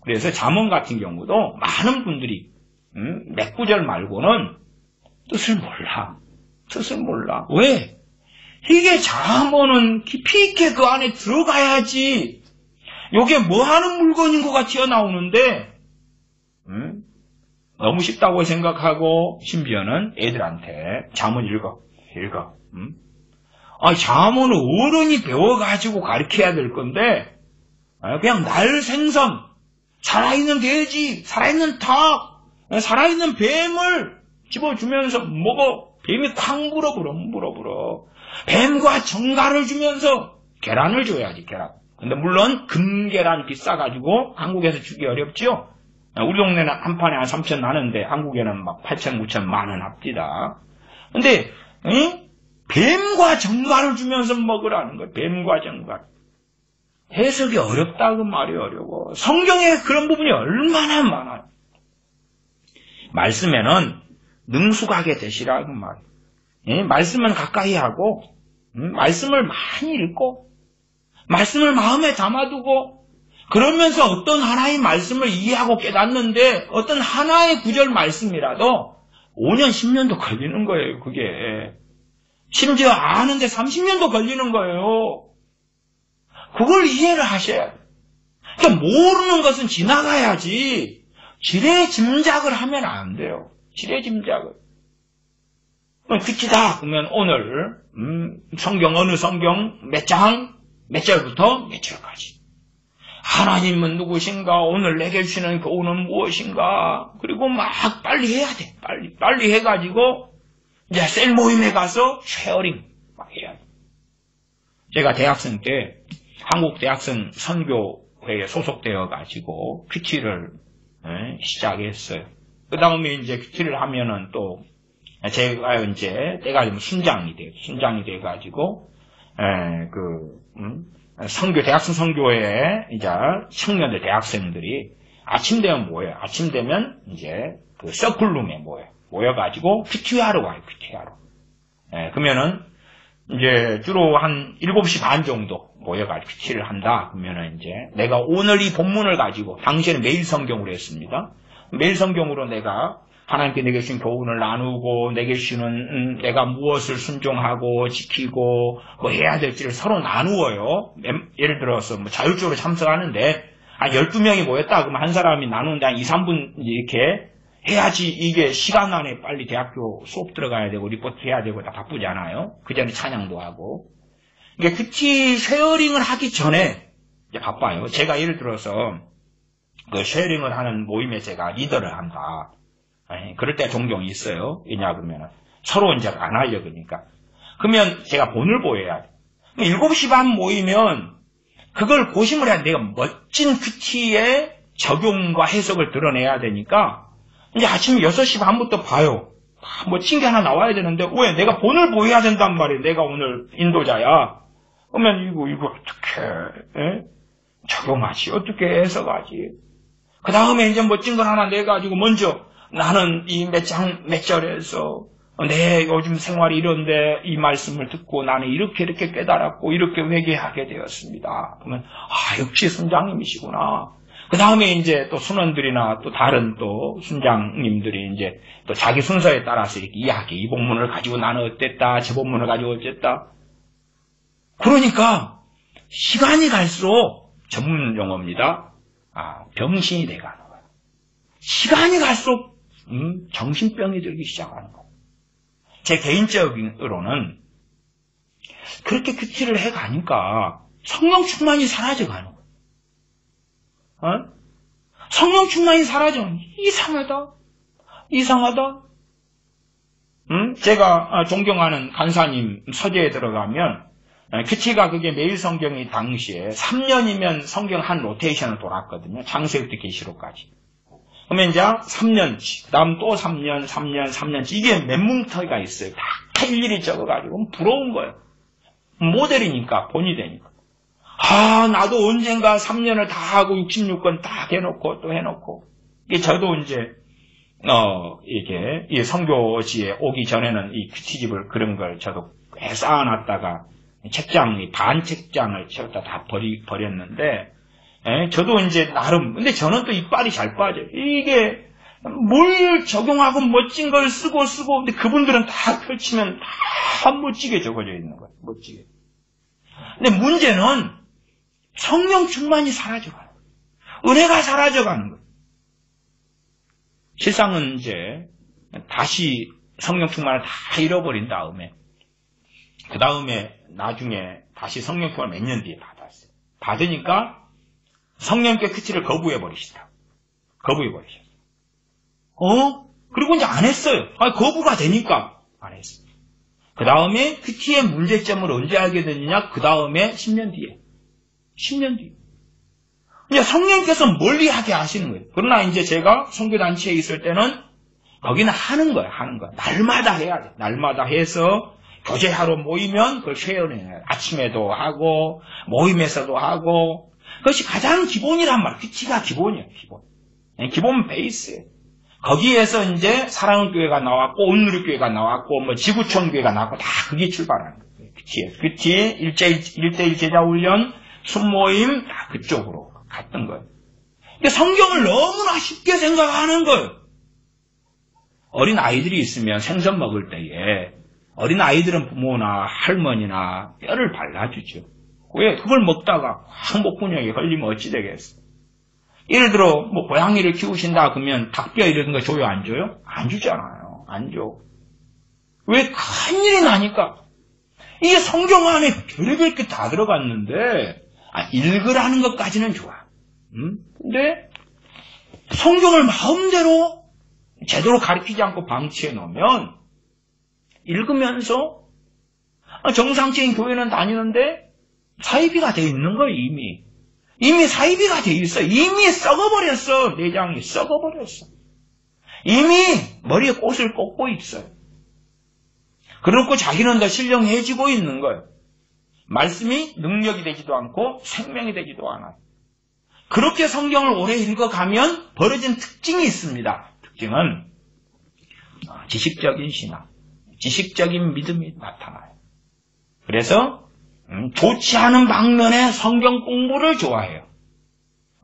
그래서 잠언 같은 경우도 많은 분들이 몇 구절 말고는 뜻을 몰라. 왜? 이게 잠언은 깊이 있게 그 안에 들어가야지 이게 뭐 하는 물건인고가 튀어나오는데 너무 쉽다고 생각하고 심지어는 애들한테 잠언 읽어. 잠언은 어른이 배워가지고 가르쳐야 될 건데 그냥 날생선, 살아있는 돼지, 살아있는 닭, 살아있는 뱀을 집어주면서 먹어. 뱀이 쾅 불어. 뱀과 정갈을 주면서 계란을 줘야지, 계란. 근데 물론 금계란 비싸가지고 한국에서 주기 어렵죠? 우리 동네는 한 판에 한 3천 나는데 한국에는 막 8천, 9천 만원 합디다. 근데 뱀과 정갈을 주면서 먹으라는 거예요. 뱀과 정갈. 해석이 어렵다 그 말이 어려워. 성경에 그런 부분이 얼마나 많아요. 말씀에는 능숙하게 되시라 그 말이에요. 말씀은 가까이 하고 말씀을 많이 읽고 말씀을 마음에 담아두고 그러면서 어떤 하나의 말씀을 이해하고 깨닫는데 어떤 하나의 구절 말씀이라도 5년, 10년도 걸리는 거예요. 그게. 심지어 아는데 30년도 걸리는 거예요. 그걸 이해를 하셔야 돼요. 그러니까 모르는 것은 지나가야지 지레 짐작을 하면 안 돼요. 지레 짐작을. 그치다 그러면 오늘 성경 어느 성경 몇 장, 몇 절부터 몇 절까지. 하나님은 누구신가? 오늘 내게 주시는 교훈은 무엇인가? 그리고 막 빨리 해야 돼. 빨리 해가지고 이제 셀 모임에 가서 쉐어링 막 해야 돼. 제가 대학생 때 한국 대학생 선교회에 소속되어 가지고 큐티를 시작했어요. 그 다음에 이제 큐티를 하면은 또 제가 이제 때가 되면 순장이 돼 가지고 대학생 선교회에 이제 청년들 대학생들이 아침 되면 모여요. 아침 되면 이제 그 서클룸에 모여가지고 큐티하러 가요. 그러면은 이제 주로 한 7시 반 정도 모여가지고 큐티를 한다. 그러면은 이제 내가 오늘 이 본문을 가지고 당시에는 매일 성경으로 했습니다. 매일 성경으로 내가 하나님께 내게 주신 교훈을 나누고 내게 주시는 내가 무엇을 순종하고 지키고 뭐 해야 될지를 서로 나누어요. 예를 들어서 뭐 자율적으로 참석하는데 한 12명이 모였다 그러면 한 사람이 나누는데 한 2, 3분 이렇게 해야지 이게 시간 안에 빨리 대학교 수업 들어가야 되고 리포트 해야 되고 다 바쁘잖아요. 그 전에 찬양도 하고. 그러니까 큐티 쉐어링을 하기 전에 이제 바빠요. 제가 예를 들어서 그 쉐어링을 하는 모임에 제가 리더를 한다. 그럴 때 종종 있어요. 왜냐 그러면 서로 이제 안 알려그러니까. 그러면 제가 본을 보여야 돼. 7시 반 모이면 그걸 고심을 해야 돼. 내가 멋진 큐티의 적용과 해석을 드러내야 되니까 이제 아침 6시 반부터 봐요. 멋진 게 하나 나와야 되는데 왜? 내가 본을 보여야 된단 말이에요. 내가 오늘 인도자야. 그러면 이거 어떻게 적용하지? 어떻게 해석하지? 그 다음에 이제 멋진 걸 하나 내가지고 먼저 나는 이 몇 장, 몇 절에서 내 요즘 생활이 이런데 이 말씀을 듣고 나는 이렇게 깨달았고 이렇게 회개하게 되었습니다. 그러면 역시 순장님이시구나. 그 다음에 이제 또 순원들이나 또 다른 또 순장님들이 이제 또 자기 순서에 따라서 이렇게 이야기, 이 본문을 가지고 나는 어땠다, 저 본문을 가지고 어쨌다. 그러니까 시간이 갈수록 전문 용어입니다. 병신이 돼가는 거예요. 시간이 갈수록 정신병이 들기 시작하는 거예요. 제 개인적으로는 그렇게 큐티를 해가니까 성령 충만이 사라져가는 거예요. 성령 충만이 사라져가는 거예요. 이상하다. 제가 존경하는 간사님 서재에 들어가면 큐티가 그게 매일 성경이 당시에 3년이면 성경 한 로테이션을 돌았거든요. 창세기부터 계시록까지. 그러면 이제 3년치, 그 다음 또 3년치. 이게 멘뭉터기가 있어요. 다 일일이 적어가지고 부러운 거예요. 모델이니까, 본이 되니까. 나도 언젠가 3년을 다 하고 66권 다 해놓고 또 해놓고. 이게 저도 이제 이게 이 선교지에 오기 전에는 이 큐티집을 그런 걸 저도 쌓아놨다가 반 책장을 채웠다 다 버렸는데, 저도 이제 나름, 근데 저는 또 이빨이 잘 빠져요. 이게 뭘 적용하고 멋진 걸 쓰고, 근데 그분들은 다 펼치면 다 멋지게 적어져 있는 거예요. 멋지게. 근데 문제는 성령 충만이 사라져가는 거예요. 은혜가 사라져가는 거예요. 세상은 이제 다시 성령 충만을 다 잃어버린 다음에, 그 다음에 나중에 다시 성령 충만을 몇 년 뒤에 받았어요. 받으니까 성령께 큐티를 거부해버리시다. 그리고 이제 안 했어요. 거부가 되니까 안 했어요. 그 다음에 큐티의 문제점을 언제 알게 됐느냐? 그 다음에 10년 뒤에. 이제 성령께서 멀리하게 하시는 거예요. 그러나 이제 제가 선교단체에 있을 때는 거기는 하는 거예요. 날마다 해야 돼. 날마다 해서 교제하러 모이면 그걸 쉐어링해요. 아침에도 하고 모임에서도 하고. 그것이 가장 기본이란 말이에요. 큐티가 기본이에요. 기본 베이스예요. 거기에서 이제 사랑교회가 나왔고 온누리교회가 나왔고 뭐 지구촌 교회가 나왔고 다 그게 출발하는 거예요. 큐티 1대1 제자훈련 순모임 다 그쪽으로 갔던 거예요. 그러니까 성경을 너무나 쉽게 생각하는 거예요. 어린 아이들이 있으면 생선 먹을 때에 어린 아이들은 부모나 할머니나 뼈를 발라주죠. 왜? 그걸 먹다가 항복근육에 걸리면 어찌 되겠어? 예를 들어 뭐 고양이를 키우신다 그러면 닭뼈 이런 거 줘요? 안 줘요? 안 주잖아요. 안 줘. 왜? 큰일이 나니까. 이게 성경 안에 별의별 게 다 들어갔는데 읽으라는 것까지는 좋아. 근데 성경을 마음대로 제대로 가르치지 않고 방치해 놓으면 읽으면서 정상적인 교회는 다니는데 사이비가 돼 있는 거예요. 이미 사이비가 돼 있어. 이미 썩어버렸어. 내장이 썩어버렸어. 이미 머리에 꽃을 꽂고 있어요. 그렇고 자기는 더 신령해지고 있는 거예요. 말씀이 능력이 되지도 않고 생명이 되지도 않아요. 그렇게 성경을 오래 읽어가면 벌어진 특징이 있습니다. 특징은 지식적인 신앙, 지식적인 믿음이 나타나요. 그래서 좋지 않은 방면의 성경 공부를 좋아해요.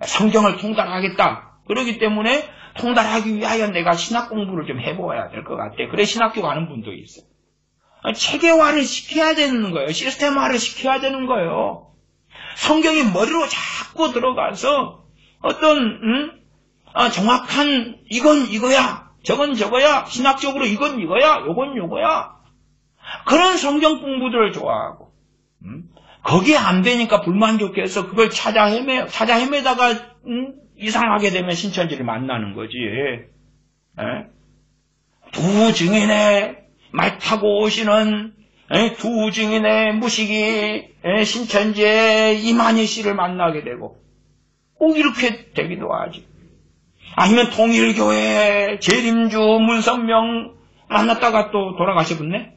성경을 통달하겠다. 그렇기 때문에 통달하기 위하여 내가 신학 공부를 좀 해보아야 될 것 같아. 그래 신학교 가는 분도 있어요. 체계화를 시켜야 되는 거예요. 시스템화를 시켜야 되는 거예요. 성경이 머리로 자꾸 들어가서 어떤 정확한 이건 이거야, 저건 저거야, 신학적으로 이건 이거야, 요건 요거야. 그런 성경 공부들을 좋아하고 거기에 안 되니까 불만족해서 그걸 찾아 헤매다가 이상하게 되면 신천지를 만나는 거지. 두 증인의 말 타고 오시는 두 증인의 무식이 신천지의 이만희 씨를 만나게 되고 꼭 이렇게 되기도 하지. 아니면 통일교회 재림주 문선명 만났다가 또 돌아가셨네.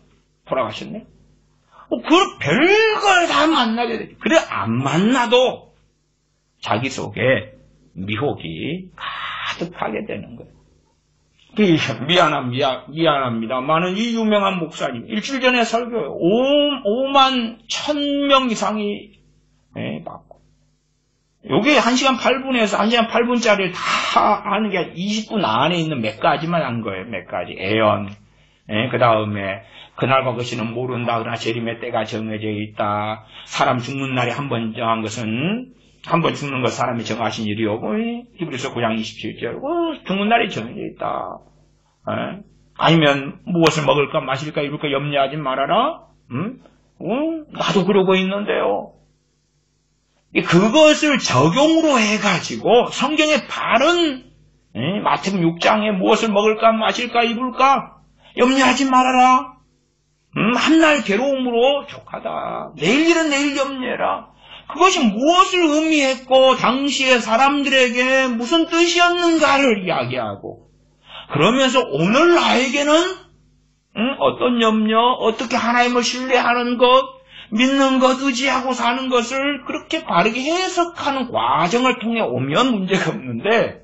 그 별걸 다 만나게 되지. 그래 안 만나도 자기 속에 미혹이 가득하게 되는 거예요. 미안합니다만은 이 유명한 목사님 일주일 전에 설교에 5만 1,000명 이상이 받고 요게 1시간 8분에서 1시간 8분짜리를 다 하는 게 20분 안에 있는 몇 가지만 한 거예요. 몇 가지 애연 그 다음에 그날과 그시는 모른다. 그러나 재림의 때가 정해져 있다. 사람 죽는 날에 한 번 정한 것은 한 번 죽는 것 사람이 정하신 일이오고, 히브리서 9장 27절, 죽는 날이 정해져 있다. 아니면 무엇을 먹을까 마실까 입을까 염려하지 말아라. 나도 그러고 있는데요. 그것을 적용으로 해가지고 성경의 바른 마태복음 6장에 무엇을 먹을까 마실까 입을까 염려하지 말아라. 한날 괴로움으로 족하다. 내일 일은 내일 염려해라. 그것이 무엇을 의미했고 당시의 사람들에게 무슨 뜻이었는가를 이야기하고 그러면서 오늘 나에게는 어떤 염려, 어떻게 하나님을 신뢰하는 것, 믿는 것, 의지하고 사는 것을 그렇게 바르게 해석하는 과정을 통해 오면 문제가 없는데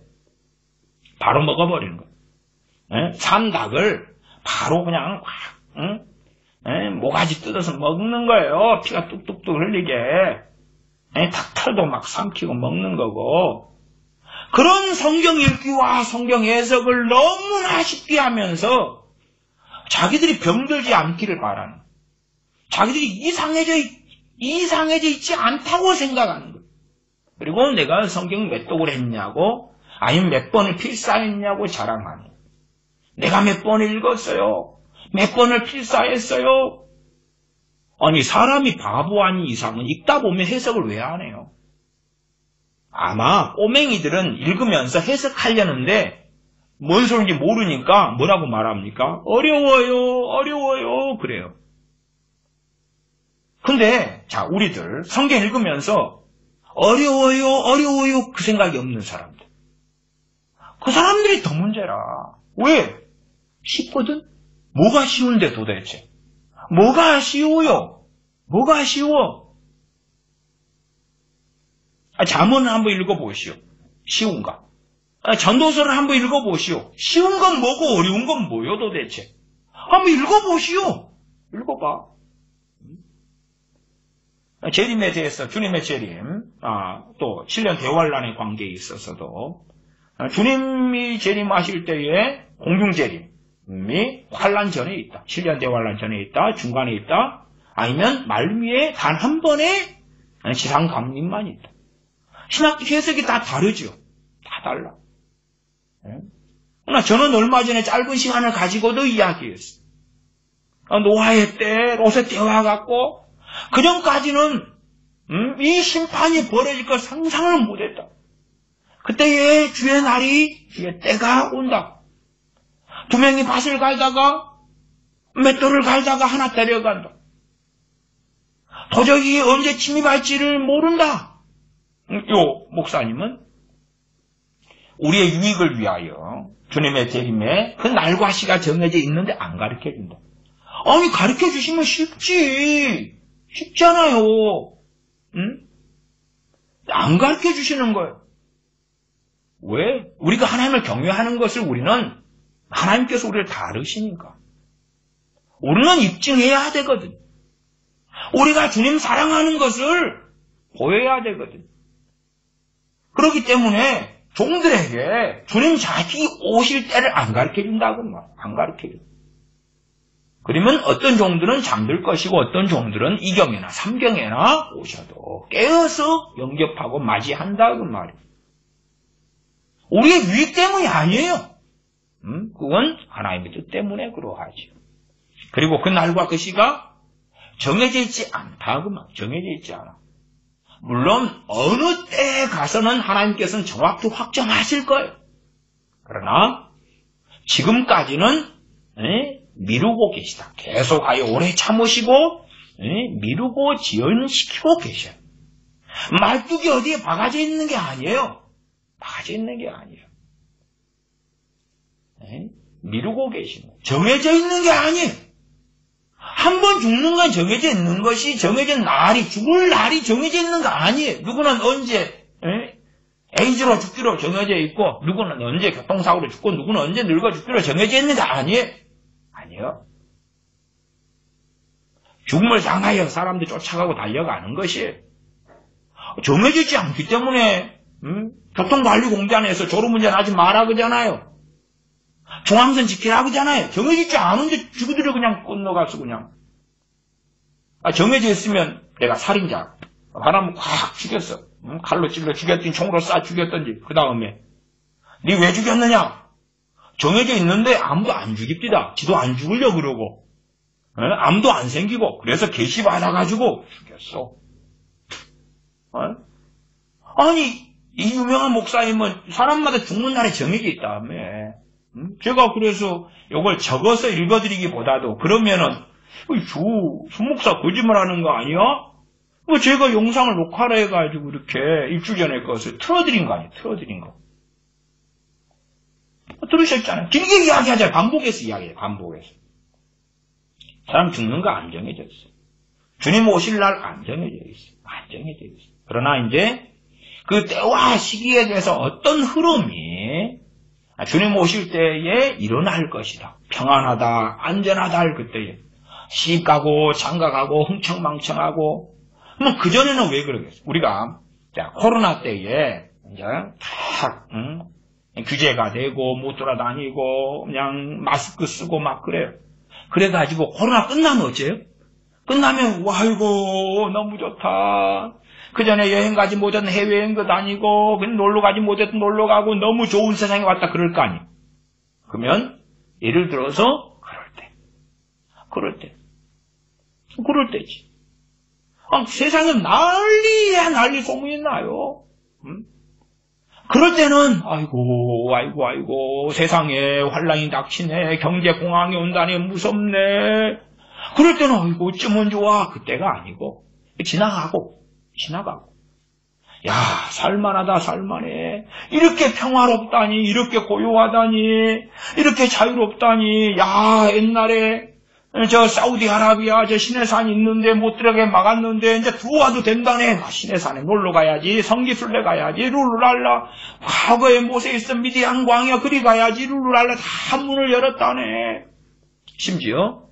바로 먹어버리는 거예요. 산 닭을 바로 그냥 모가지 뜯어서 먹는 거예요. 피가 뚝뚝뚝 흘리게. 닭털도 막 삼키고 먹는 거고 그런 성경 읽기와 성경 해석을 너무나 쉽게 하면서 자기들이 병들지 않기를 바라는 거예요. 자기들이 이상해져 있지 않다고 생각하는 거예요. 그리고 내가 성경 몇 독을 했냐고 아니면 몇 번을 필사했냐고 자랑하는 거예요. 내가 몇 번을 읽었어요. 몇 번을 필사했어요. 아니 사람이 바보 아닌 이상은 읽다 보면 해석을 왜 안 해요? 아마 꼬맹이들은 읽으면서 해석하려는데 뭔 소리인지 모르니까 뭐라고 말합니까? 어려워요 그래요. 근데 자 우리들 성경 읽으면서 어려워요 그 생각이 없는 사람들 그 사람들이 더 문제라. 왜? 쉽거든? 뭐가 쉬운데 도대체? 뭐가 쉬워요? 뭐가 쉬워? 잠언을 한번 읽어보시오. 쉬운가? 전도서를 한번 읽어보시오. 쉬운 건 뭐고 어려운 건 뭐요 도대체? 한번 읽어보시오. 읽어봐. 재림에 대해서 주님의 재림, 또 7년 대환란의 관계에 있어서도 주님이 재림하실 때에 공중재림이 환란 전에 있다. 7년 대환란 전에 있다. 중간에 있다. 아니면 말미에 단 한 번의 지상 강림만 있다. 신학 해석이 다 다르죠. 다 달라. 그러나 저는 얼마 전에 짧은 시간을 가지고도 이야기했어요. 노아의 때 롯의 때와 같고 그 전까지는 이 심판이 벌어질 걸 상상을 못했다. 그때의 주의 날이 주의 때가 온다. 두 명이 밭을 갈다가 맷돌을 갈다가 하나 데려간다. 도적이 언제 침입할지를 모른다. 요 목사님은 우리의 유익을 위하여 주님의 재림에 그 날과 시가 정해져 있는데 안 가르쳐준다. 아니 가르쳐주시면 쉽잖아요. 안 가르쳐주시는 거예요. 왜? 우리가 하나님을 경외하는 것을 우리는 하나님께서 우리를 다루시니까. 우리는 입증해야 되거든. 우리가 주님 사랑하는 것을 보여야 되거든. 그렇기 때문에 종들에게 주님 자기 오실 때를 안 가르쳐준다고 말이야. 안 가르쳐줘. 그러면 어떤 종들은 잠들 것이고 어떤 종들은 2경에나 3경에나 오셔도 깨어서 영접하고 맞이한다고 말이야. 우리의 유익 때문이 아니에요. 그건 하나님의 뜻 때문에 그러하죠. 그리고 그 날과 그 시가 정해져 있지 않다고 말. 정해져 있지 않아. 물론 어느 때에 가서는 하나님께서는 정확히 확정하실 거예요. 그러나 지금까지는 미루고 계시다. 계속하여 오래 참으시고 미루고 지연시키고 계셔요. 말뚝이 어디에 박아져 있는 게 아니에요. 박아져 있는 게 아니에요. 미루고 계시는 거예요. 정해져 있는 게 아니에요. 한 번 죽는 건 정해져 있는 것이 정해진 날이 죽을 날이 정해져 있는 거 아니에요. 누구는 언제 에이즈로 죽기로 정해져 있고 누구는 언제 교통사고로 죽고 누구는 언제 늙어 죽기로 정해져 있는 거 아니에요. 아니요. 죽음을 향하여 사람들이 쫓아가고 달려가는 것이 정해지지 않기 때문에 교통관리공단에서 졸음운전하지 마라 그러잖아요. 중앙선 지키라 그러잖아요. 정해지지 않은데 죽이들을 그냥 건너가서 그냥. 정해져 있으면 내가 살인자 바람을 콱 죽였어. 칼로 찔러 죽였든지 총으로 쏴 죽였든지 그 다음에 니 왜 죽였느냐? 정해져 있는데 아무도 안 죽입니다. 지도 안 죽으려고 그러고 아무도 안 생기고 그래서 계시받아가지고 죽였어. 아니 이 유명한 목사님은 사람마다 죽는 날이 정해져 있다며. 제가 그래서 이걸 적어서 읽어드리기보다도 그러면은 수 목사 거짓말하는 거 아니야? 제가 영상을 녹화를 해가지고 이렇게 일주일 전에 것을 틀어드린 거 아니에요? 틀어드린 거. 들으셨잖아요. 길게 이야기하잖아요. 반복해서 이야기해요. 반복해서. 사람 죽는 거 안 정해져 있어요. 주님 오실 날 안 정해져 있어요. 안 정해져 있어요. 그러나 이제 그 때와 시기에 대해서 어떤 흐름이 주님 오실 때에 일어날 것이다. 평안하다, 안전하다 할 그때에 시가고 장가가고 흥청망청하고 그전에는 왜 그러겠어요? 우리가 코로나 때에 이제 다 규제가 되고 못 돌아다니고 그냥 마스크 쓰고 막 그래요. 그래가지고 코로나 끝나면 어째요? 끝나면 아이고 너무 좋다. 그전에 여행 가지 못했던 해외여행도 다니고 그냥 놀러 가지 못했던 놀러 가고 너무 좋은 세상에 왔다 그럴 거 아니에요. 그러면 예를 들어서 그럴 때지. 세상은 난리야 난리 소문이 나요. 그럴 때는 아이고 세상에 환란이 닥치네, 경제 공황이 온다니 무섭네. 그럴 때는 아이고 어쩌면 좋아. 그때가 아니고 지나가고 야 살만하다 살만해. 이렇게 평화롭다니, 이렇게 고요하다니, 이렇게 자유롭다니. 야 옛날에 저 사우디아라비아 저 시내산 있는데 못 들어가게 막았는데 이제 들어와도 된다네. 시내산에 놀러 가야지, 성지순례 가야지, 룰루랄라. 과거에 모세 있던 미디안 광야 그리 가야지, 룰루랄라. 다 문을 열었다네. 심지어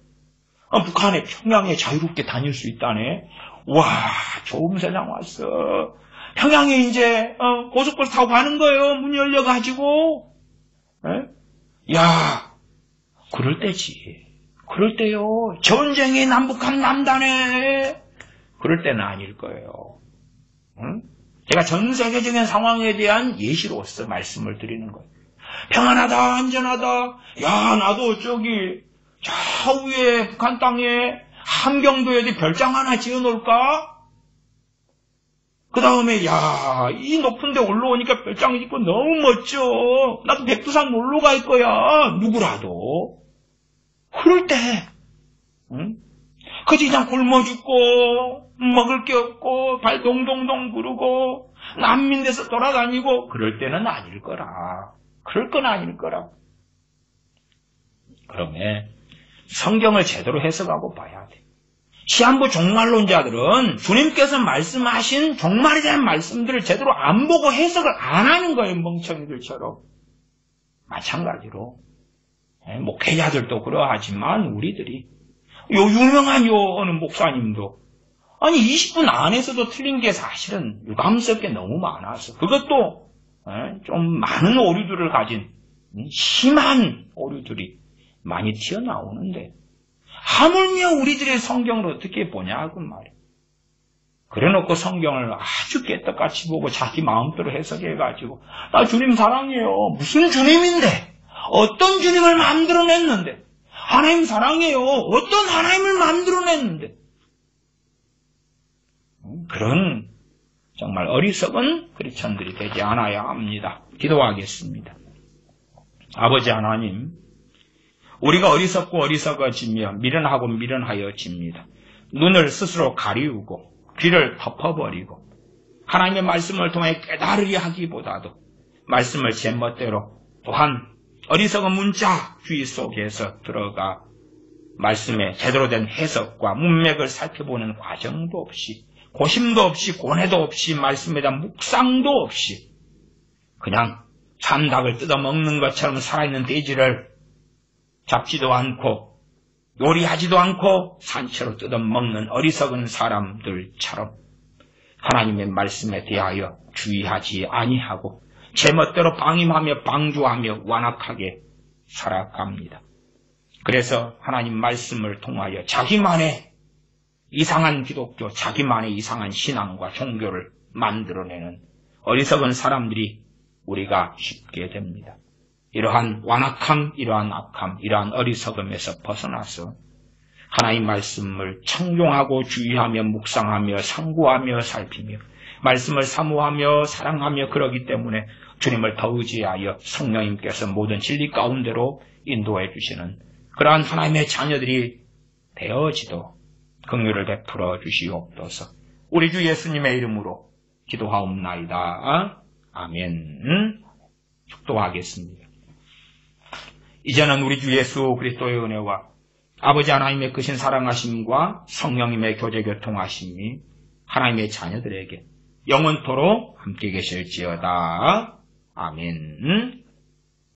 북한의 평양에 자유롭게 다닐 수 있다네. 와 좋은 세상 왔어. 평양에 이제 고속버스 타고 가는 거예요. 문 열려가지고. 야 그럴 때지. 그럴 때요. 전쟁이 남북한 남다네. 그럴 때는 아닐 거예요. 제가 전 세계적인 상황에 대한 예시로서 말씀을 드리는 거예요. 평안하다 안전하다. 야 나도 저기 좌우에 북한 땅에 함경도에 별장 하나 지어놓을까? 그 다음에 야 이 높은 데 올라오니까 별장 짓고 너무 멋져. 나도 백두산 놀러 갈 거야. 누구라도. 그럴 때 그지 그냥 굶어 죽고 먹을 게 없고 발 동동동 구르고 난민 돼서 돌아다니고 그럴 때는 아닐 거라. 그럴 건 아닐 거라. 그러면 성경을 제대로 해석하고 봐야 돼. 시한부 종말론자들은 주님께서 말씀하신 종말에 대한 말씀들을 제대로 안 보고 해석을 안 하는 거예요. 멍청이들처럼. 마찬가지로 목회자들도 그러하지만 우리들이 유명한 어느 목사님도 20분 안에서도 틀린 게 사실은 유감스럽게 너무 많아서 그것도 좀 많은 오류들을 가진 심한 오류들이 많이 튀어나오는데 하물며 우리들의 성경을 어떻게 보냐고 말이에요. 그래놓고 성경을 아주 깨떡같이 보고 자기 마음대로 해석해가지고 나 주님 사랑해요. 무슨 주님인데? 어떤 주님을 만들어냈는데? 하나님 사랑해요. 어떤 하나님을 만들어냈는데? 그런 정말 어리석은 크리스천들이 되지 않아야 합니다. 기도하겠습니다. 아버지 하나님, 우리가 어리석고 어리석어지며 미련하고 미련하여집니다. 눈을 스스로 가리우고 귀를 덮어버리고 하나님의 말씀을 통해 깨달으려 하기보다도 말씀을 제멋대로 또한 어리석은 문자 주의 속에서 들어가 말씀의 제대로 된 해석과 문맥을 살펴보는 과정도 없이 고심도 없이 고뇌도 없이 말씀에 대한 묵상도 없이 그냥 참닭을 뜯어먹는 것처럼 살아있는 돼지를 잡지도 않고 요리하지도 않고 산채로 뜯어먹는 어리석은 사람들처럼 하나님의 말씀에 대하여 주의하지 아니하고 제멋대로 방임하며 방주하며 완악하게 살아갑니다. 그래서 하나님 말씀을 통하여 자기만의 이상한 기독교, 자기만의 이상한 신앙과 종교를 만들어내는 어리석은 사람들이 우리가 쉽게 됩니다. 이러한 완악함, 이러한 악함, 이러한 어리석음에서 벗어나서 하나님 말씀을 청종하고 주의하며 묵상하며 상고하며 살피며 말씀을 사모하며 사랑하며 그러기 때문에 주님을 더 의지하여 성령님께서 모든 진리 가운데로 인도해 주시는 그러한 하나님의 자녀들이 되어지도록 긍휼을 베풀어 주시옵소서. 우리 주 예수님의 이름으로 기도하옵나이다. 아멘. 축도하겠습니다. 이제는 우리 주 예수 그리스도의 은혜와 아버지 하나님의 크신 사랑하심과 성령님의 교제 교통하심이 하나님의 자녀들에게 영원토록 함께 계실지어다. 아멘.